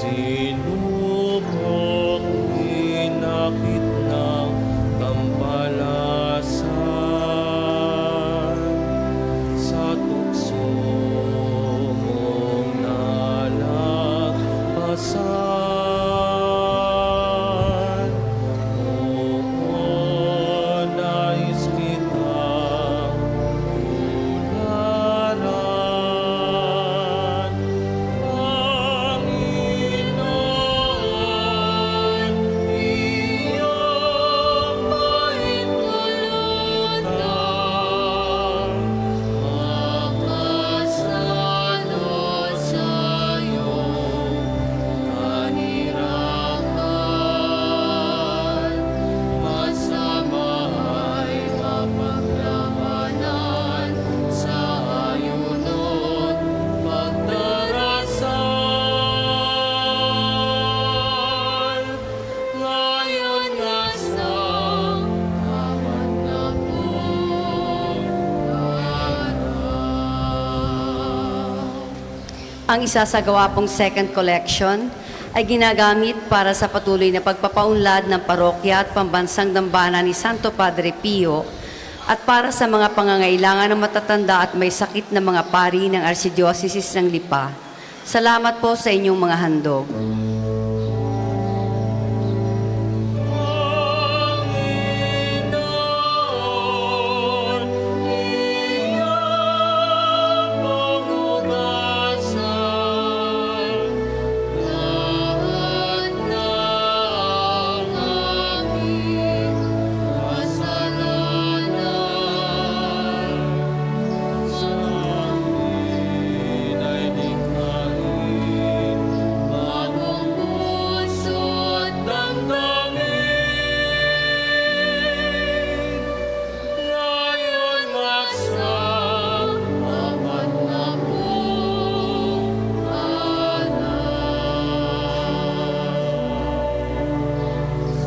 Sinubok, hinakit ng kampalasan sa tukso mong nalagpasan. Oo, nais kitang tularan, Panginoon, iyong paintulutan, makasalot sa iyong kahirapan. Masama ay mapaglabanan sa ayunot pagdarasan. Ngayon nga sa apat na Ang isasagawa pong second collection ay ginagamit para sa patuloy na pagpapaunlad ng parokya at pambansang dambana ni Santo Padre Pio at para sa mga pangangailangan ng matatanda at may sakit na mga pari ng Archdiocese ng Lipa. Salamat po sa inyong mga handog. Panginoon, iyong panghugasan lahat ng aming kasalanan. Sa amin ay likhain bagong puso't damdamin. Ngayon nga sa apat na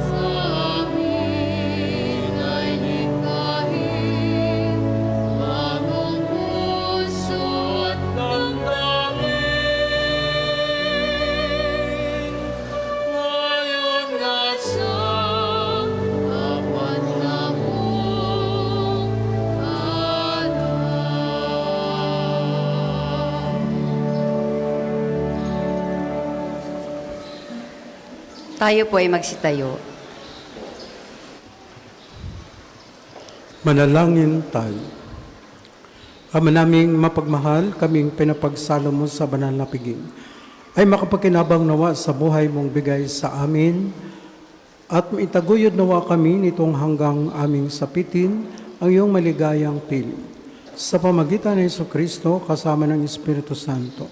sa amin ay likhain bagong puso't damdamin. Ngayon nga sa apat na Tayo po ay magsitayo. Manalangin tayo. Ama naming mapagmahal, kaming pinapagsalo mo sa banal na piging, ay makapagkinabang nawa sa buhay mong bigay sa amin, at maitaguyod nawa kami nitong hanggang aming sapitin ang iyong maligayang pili. Sa pamagitan ng Jesucristo, kasama ng Espiritu Santo,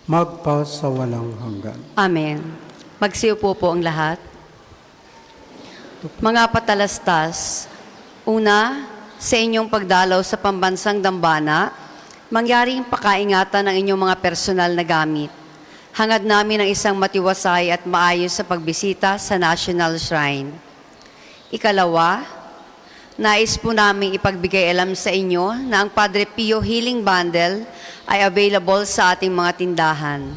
magpa sa walang hanggan. Amen. Magsiupo po ang lahat. Mga patalastas, una, sa inyong pagdalaw sa pambansang dambana, mangyaring pakaingatan ng inyong mga personal na gamit. Hangad namin ang isang matiwasay at maayos sa pagbisita sa National Shrine. Ikalawa, nais po namin ipagbigay alam sa inyo na ang Padre Pio Healing Bundle ay available sa ating mga tindahan.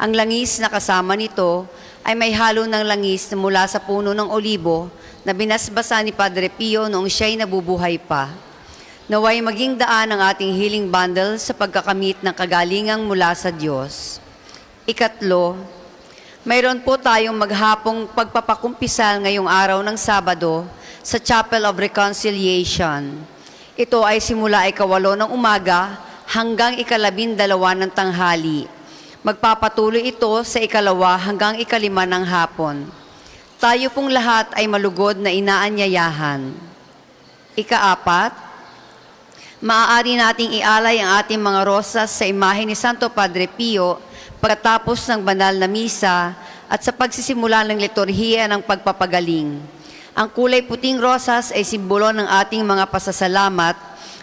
Ang langis na kasama nito ay may halo ng langis na mula sa puno ng olibo na binasbasa ni Padre Pio noong siya'y nabubuhay pa. Naway maging daan ang ating healing bundle sa pagkakamit ng kagalingang mula sa Diyos. Ikatlo, mayroon po tayong maghapong pagpapakumpisal ngayong araw ng Sabado sa Chapel of Reconciliation. Ito ay simula 8:00 ng umaga hanggang 12:00 ng tanghali. Magpapatuloy ito sa 2 hanggang 5 ng hapon. Tayo pong lahat ay malugod na inaanyayahan. Ikaapat, maaari nating ialay ang ating mga rosas sa imahe ni Santo Padre Pio pagkatapos ng banal na misa at sa pagsisimula ng liturhiya ng pagpapagaling. Ang kulay puting rosas ay simbolo ng ating mga pasasalamat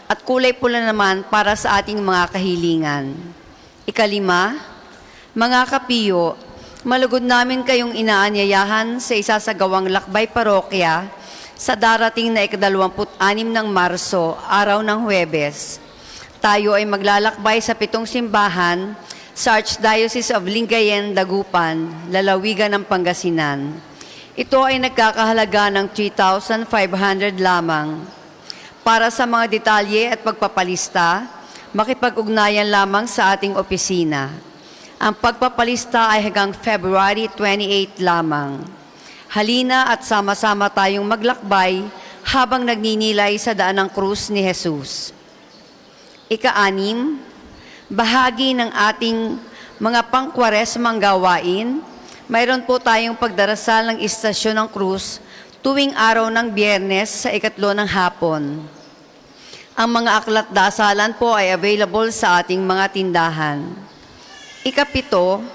at kulay pula naman para sa ating mga kahilingan. Ikalima, mga kapiyo, malugod namin kayong inaanyayahan sa isasagawang lakbay parokya sa darating na 26 ng Marso, araw ng Huwebes. Tayo ay maglalakbay sa 7 simbahan sa Archdiocese of Lingayen, Dagupan, lalawigan ng Pangasinan. Ito ay nagkakahalaga ng 3,500 lamang. Para sa mga detalye at pagpapalista, makipag-ugnayan lamang sa ating opisina. Ang pagpapalista ay hanggang February 28 lamang. Halina at sama-sama tayong maglakbay habang nagninilay sa daan ng krus ni Jesus. Ika-6, bahagi ng ating mga pangkwaresmang gawain, mayroon po tayong pagdarasal ng Istasyon ng Krus tuwing araw ng Biyernes sa 3 ng hapon. Ang mga aklat dasalan po ay available sa ating mga tindahan. Ika-7,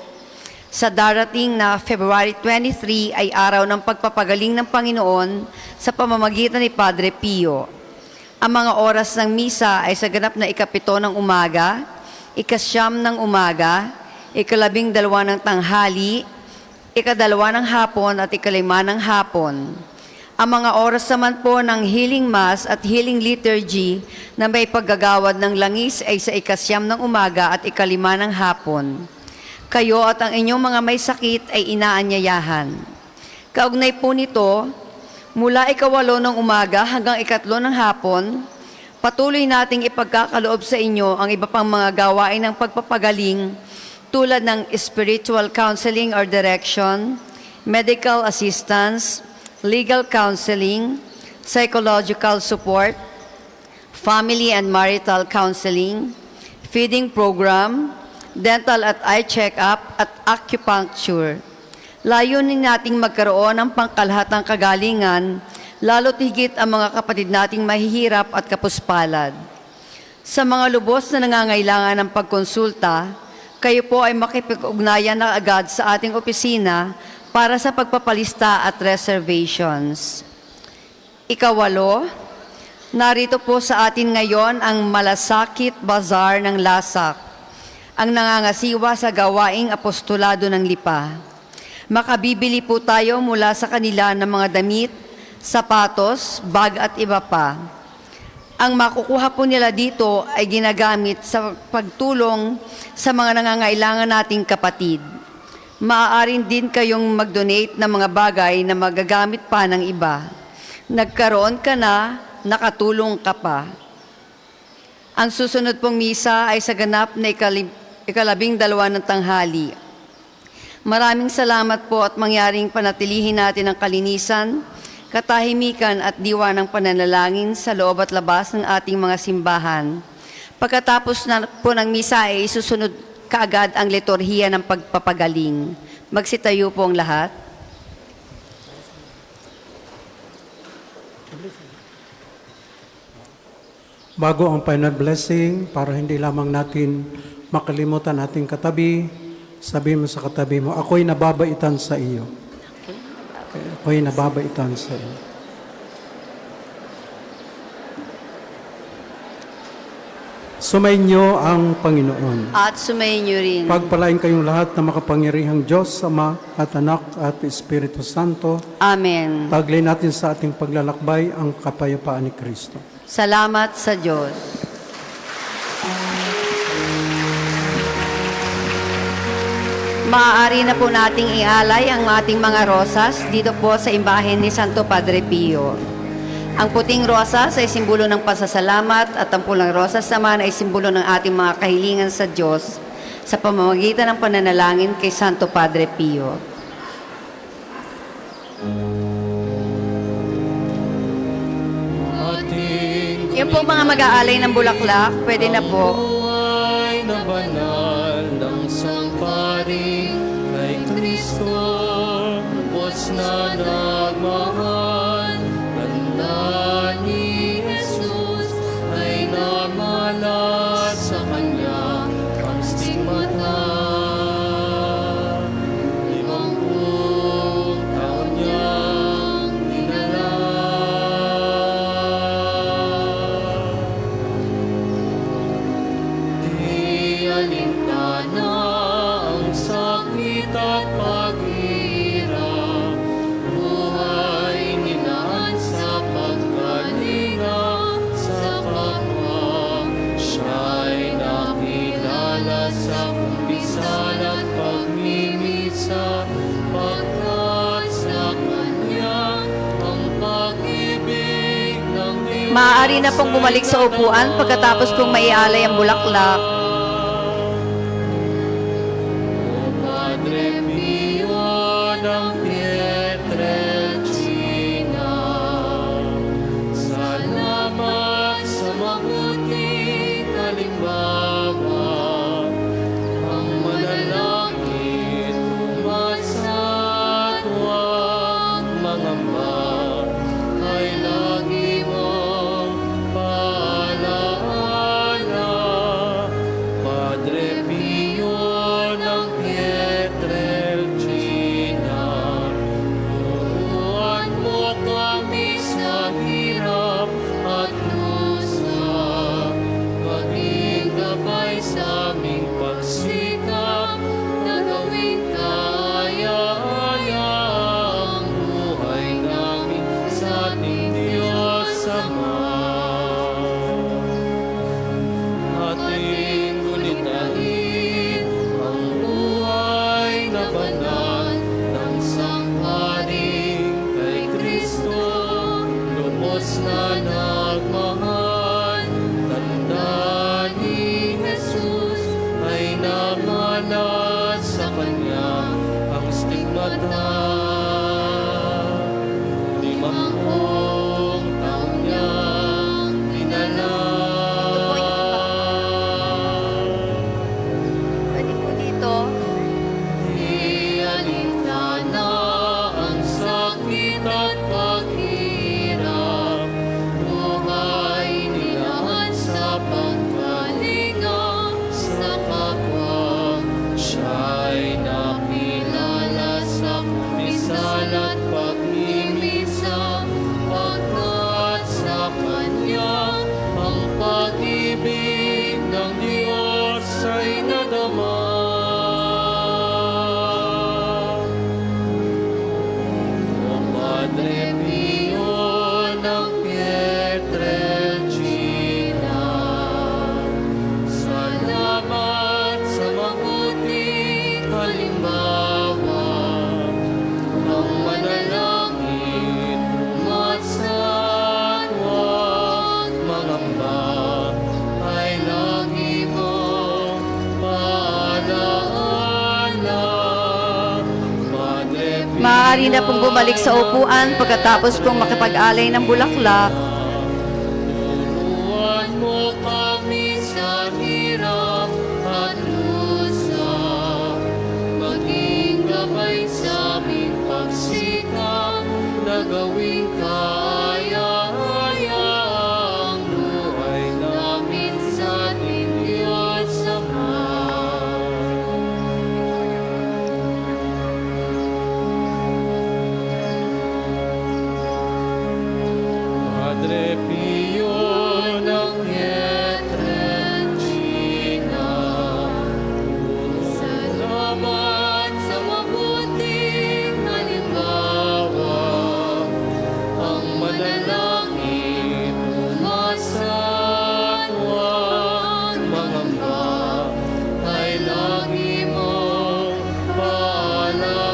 sa darating na February 23 ay araw ng pagpapagaling ng Panginoon sa pamamagitan ni Padre Pio. Ang mga oras ng misa ay sa ganap na ika-7 ng umaga, ika-9 ng umaga, ika-12 ng tanghali, ika-2 ng hapon at ika-5 ng hapon. Ang mga oras naman po ng healing mass at healing liturgy na may paggagawad ng langis ay sa ika-9 ng umaga at ika-5 ng hapon. Kayo at ang inyong mga may sakit ay inaanyayahan. Kaugnay po nito, mula ika-8 ng umaga hanggang ika-3 ng hapon, patuloy nating ipagkakaloob sa inyo ang iba pang mga gawain ng pagpapagaling tulad ng spiritual counseling or direction, medical assistance, legal counseling, psychological support, family and marital counseling, feeding program, dental at eye check-up at acupuncture. Layunin nating magkaroon ng pangkalahatang kagalingan, lalo't higit ang mga kapatid nating mahihirap at kapuspalad. Sa mga lubos na nangangailangan ng pagkonsulta, kayo po ay makipag-ugnayan na agad sa ating opisina para sa pagpapalista at reservations. Ika-8, narito po sa atin ngayon ang Malasakit Bazaar ng Lasak, ang nangangasiwa sa gawaing apostolado ng Lipa. Makabibili po tayo mula sa kanila ng mga damit, sapatos, bag at iba pa. Ang makukuha po nila dito ay ginagamit sa pagtulong sa mga nangangailangan nating kapatid. Maaaring din kayong mag-donate ng mga bagay na magagamit pa ng iba. Nagkaroon ka na, nakatulong ka pa. Ang susunod pong misa ay sa ganap na ika-12 ng tanghali. Maraming salamat po at mangyaring panatilihin natin ang kalinisan, katahimikan at diwa ng pananalangin sa loob at labas ng ating mga simbahan. Pagkatapos na po ng misa ay susunod kaagad ang liturhiya ng pagpapagaling. Magsitayo po ang lahat. Bago ang final blessing, para hindi lamang natin makalimutan ating katabi, sabi mo sa katabi mo, ako'y nababaitan sa iyo. Ako'y nababaitan sa iyo. Sumainyo ang Panginoon. At sumayin niyo rin. Pagpalain kayong lahat na makapangyarihang Diyos, Ama at Anak at Espiritu Santo. Amen. Taglay natin sa ating paglalakbay ang kapayapaan ni Kristo. Salamat sa Diyos. Maaari na po nating ialay ang ating mga rosas dito po sa imbahin ni Santo Padre Pio. Ang puting rosas ay simbolo ng pasasalamat at ang pulang rosas naman ay simbolo ng ating mga kahilingan sa Diyos sa pamamagitan ng pananalangin kay Santo Padre Pio. Yung po mga mag-aalay ng bulaklak, pwede na po. Buhay na banal ng sangparing kay Kristo, lubos na nagmahal. Ganda ni Jesus ay namala sa Kanya ang stigmata. 50 taon niyang dinala. Di alintana ang sakit at paghirap, buhay ninaan sa pagkalinga sa kapwa. Siya'y nakilala sa kumpisa Maaari na pong bumalik sa upuan pagkatapos pong maialay ang bulaklak. O Padre Pio ng Pietrelcina, salamat sa mabuting halimbawa. Ang manalangin umasa't huwag mangamba, ay lagi mong paalaala. Padre Pio ng Pietrelcina, turuan mo kami sa hirap at lusa, maging gabay sa aming pagsikap na gawing kaya-aya ang buhay namin sa ating Diyos Ama. Ating gunitain ang buhay na banal ng sanghaling kay Kristo, lubos na nagmahal. Tanda ni Jesus ay namalas sa Kanya ang stigmata. 50 taon niyang dinala. Pwede po dito. Di alintana ang sakit at paghirap, buhay nilaan sa pagkalinga sa kapwa. Siya'y nakilala sa kumpisal at pagmimisa, pagkat sa Kanya ang pag-ibig ng Diyos ay nadama. O Padre Pio ng Pietrelcina, salamat sa mabuting halimbawa. Ang manalangin umasa't huwag mangamba, ay lagi mong paalaala. Padre Pio Maaari na pong bumalik sa upuan pagkatapos pong makipag-alay ng bulaklak. turuan mo kami sa hirap at lusa, maging gabay sa aming pagsikap na gawing kaya-aya ang buhay namin sa ating Diyos Ama. Padre Pio ng Pietrelcina, salamat sa mabuting halimbawa. Ang manalangin umasa't huwag mangamba, ay lagi mong paalaala.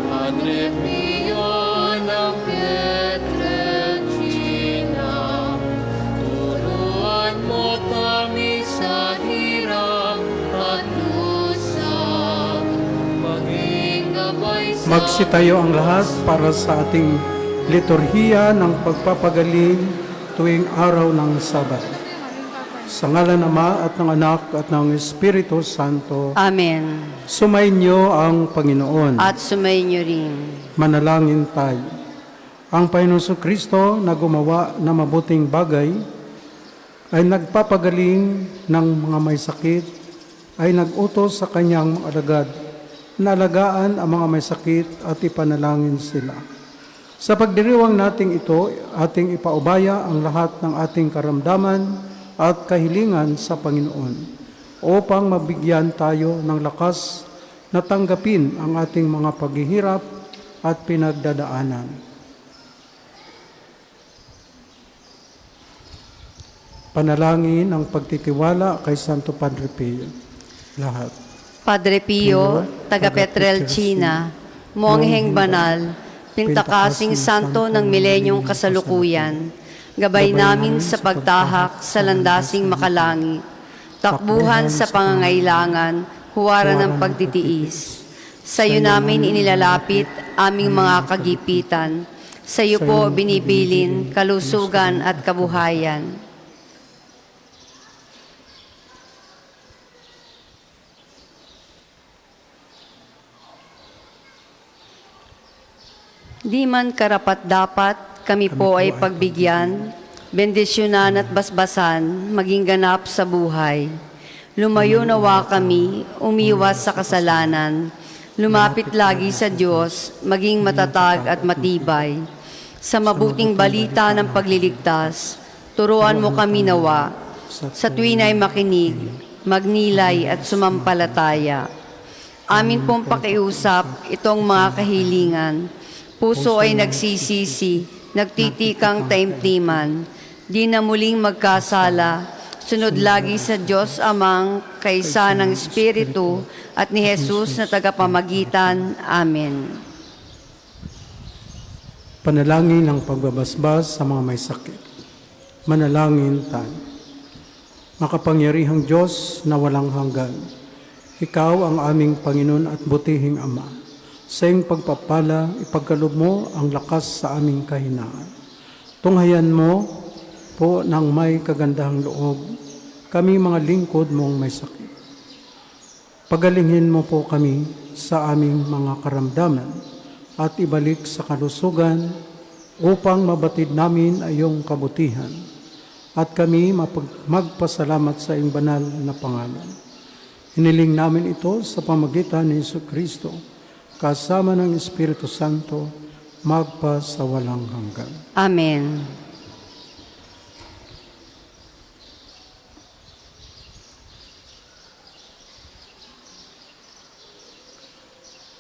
Padre Pio ng Pietrelcina, turuan mo kami sa hirap at lusa, maging gabay sa Magsitayo ang lahat para sa ating liturhiya ng pagpapagaling tuwing araw ng Sabat. Sa ngalan ng Ama at ng Anak at ng Espiritu Santo, Amen. sumainyo ang Panginoon. At sumayin niyo rin. Manalangin tayo. Ang Panginoon Kristo na gumawa ng mabuting bagay ay nagpapagaling ng mga may sakit, ay nag-utos sa kanyang mga alagad na alagaan ang mga may sakit at ipanalangin sila. Sa pagdiriwang nating ito, ating ipaubaya ang lahat ng ating karamdaman at kahilingan sa Panginoon upang mabigyan tayo ng lakas na tanggapin ang ating mga paghihirap at pinagdadaanan. Panalangin ang pagtitiwala kay Santo Padre Pio. Lahat. Padre Pio, taga Pietrelcina, mongheng banal, Pintakasing Santo ng milenyong kasalukuyan, gabay namin sa pagtahak sa landasing makalangit, takbuhan sa pangangailangan, huwaran ng pagtitiis. Sa iyo namin inilalapit aming mga kagipitan, sa iyo po binibilin kalusugan at kabuhayan. Di man karapat-dapat, kami po ay pagbigyan, bendisyonan at basbasan, maging ganap sa buhay. Lumayo nawa kami, umiwas sa kasalanan, lumapit lagi sa Diyos, maging matatag at matibay. Sa mabuting balita ng pagliligtas, turuan mo kami nawa, sa tuwin ay makinig, magnilay at sumampalataya. Amin pong pakiusap itong mga kahilingan. Puso ay nagsisisi, nagtitikang taimtiman, di na muling magkasala, sunod lagi sa Diyos Amang, kaysa ng Espiritu, at ni Jesus na tagapamagitan. Amen. Panalangin ng pagbabasbas sa mga may sakit. Manalangin tayo. Makapangyarihang Diyos na walang hanggan, Ikaw ang aming Panginoon at butihing Ama. Sa iyong pagpapala, ipagkaloob mo ang lakas sa aming kahinaan. Tunghayan mo po ng may kagandahang loob, kami mga lingkod mong may sakit. Pagalingin mo po kami sa aming mga karamdaman at ibalik sa kalusugan upang mabatid namin ay iyong kabutihan at kami magpasalamat sa iyong banal na pangalan. Hiniling namin ito sa pamagitan ni Jesucristo, kasama ng Espiritu Santo, magpa sa walang hanggan. Amen.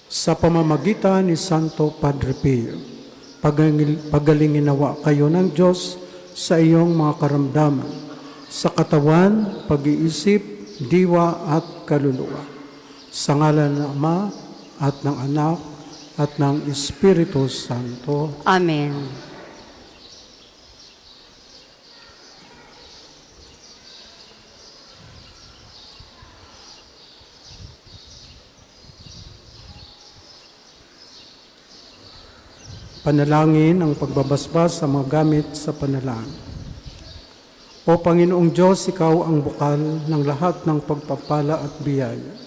Sa pamamagitan ni Santo Padre Pio, pagalingin nawa kayo ng Diyos sa iyong mga karamdaman, sa katawan, pag-iisip, diwa at kaluluwa. Sa ngalan ng Ama, at ng Anak, at ng Espiritu Santo. Amen. Panalangin ang pagbabasbas sa mga gamit sa panalangin. O Panginoong Diyos, Ikaw ang bukal ng lahat ng pagpapala at biyaya.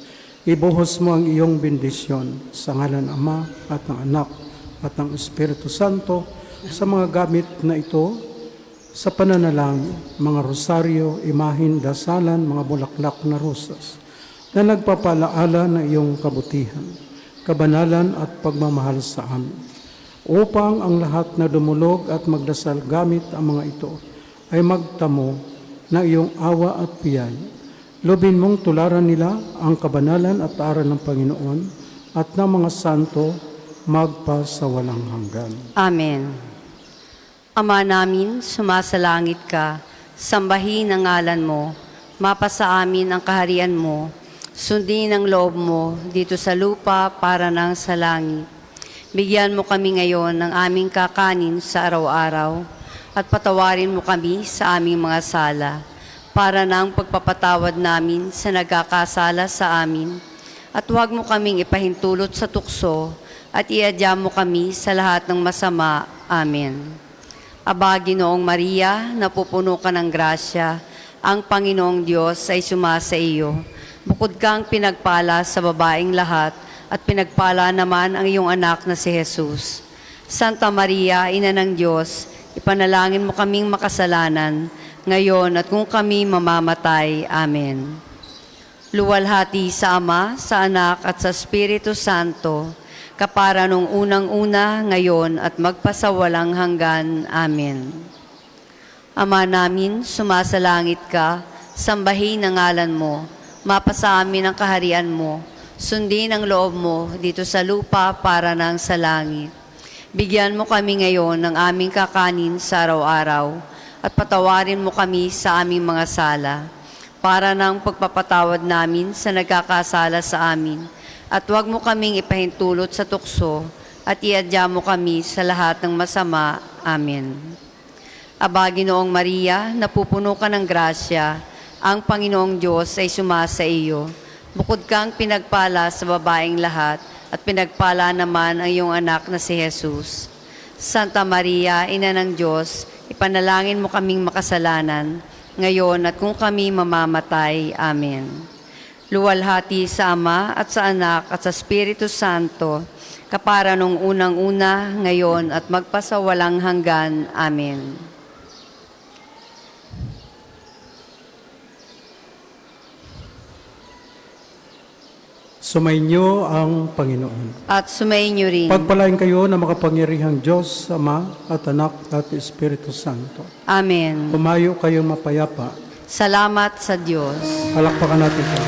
Ibuhos mo ang iyong bendisyon sa ngalan ng Ama at ng Anak at ng Espiritu Santo sa mga gamit na ito sa pananalangin, mga rosaryo, imahin, dasalan, mga bulaklak na rosas na nagpapalaala ng iyong kabutihan, kabanalan at pagmamahal sa amin. Upang ang lahat na dumulog at magdasal gamit ang mga ito ay magtamo na iyong awa at biyaya. Lubin mong tularan nila ang kabanalan at aral ng Panginoon at ng mga santo magpa sa walang hanggan. Amen. Ama namin, sumasalangit ka, sambahin ang ngalan mo, mapasa amin ang kaharian mo, sundin ang loob mo dito sa lupa para nang sa langit. Bigyan mo kami ngayon ng aming kakanin sa araw-araw at patawarin mo kami sa aming mga sala, para ng pagpapatawad namin sa nagkakasala sa amin. At huwag mo kaming ipahintulot sa tukso at iadya mo kami sa lahat ng masama. Amen. Aba, Ginoong Maria, napupuno ka ng grasya, ang Panginoong Diyos ay sumasa iyo. Bukod kang pinagpala sa babaeng lahat at pinagpala naman ang iyong anak na si Jesus. Santa Maria, Ina ng Diyos, ipanalangin mo kaming makasalanan, ngayon at kung kami mamamatay. Amen. Luwalhati sa Ama, sa Anak at sa Espiritu Santo, kapara nung unang-una, ngayon at magpasawalang hanggan. Amen. Ama namin, sumasalangit ka, sambahin ang ngalan mo, mapasa amin ang kaharian mo, sundin ang loob mo dito sa lupa para nang sa langit. Bigyan mo kami ngayon ng aming kakanin sa araw-araw, at patawarin mo kami sa aming mga sala, para ng pagpapatawad namin sa nagkakasala sa amin, at huwag mo kaming ipahintulot sa tukso, at iadya mo kami sa lahat ng masama. Amen. Aba, Ginoong Maria, napupuno ka ng grasya, ang Panginoong Diyos ay sumasa iyo. Bukod kang pinagpala sa babaeng lahat, at pinagpala naman ang iyong anak na si Jesus. Santa Maria, Ina ng Diyos, ipanalangin mo kaming makasalanan, ngayon at kung kami mamamatay. Amen. Luwalhati sa Ama at sa Anak at sa Espiritu Santo, kapara nung unang-una, ngayon at magpasawalang hanggan. Amen. Sumainyo ang Panginoon. At sumainyo rin. Pagpalain kayo na makapangyarihang Diyos, Ama at Anak at Espiritu Santo. Amen. Kumayo kayong mapayapa. Salamat sa Diyos. Palakpakan natin siya.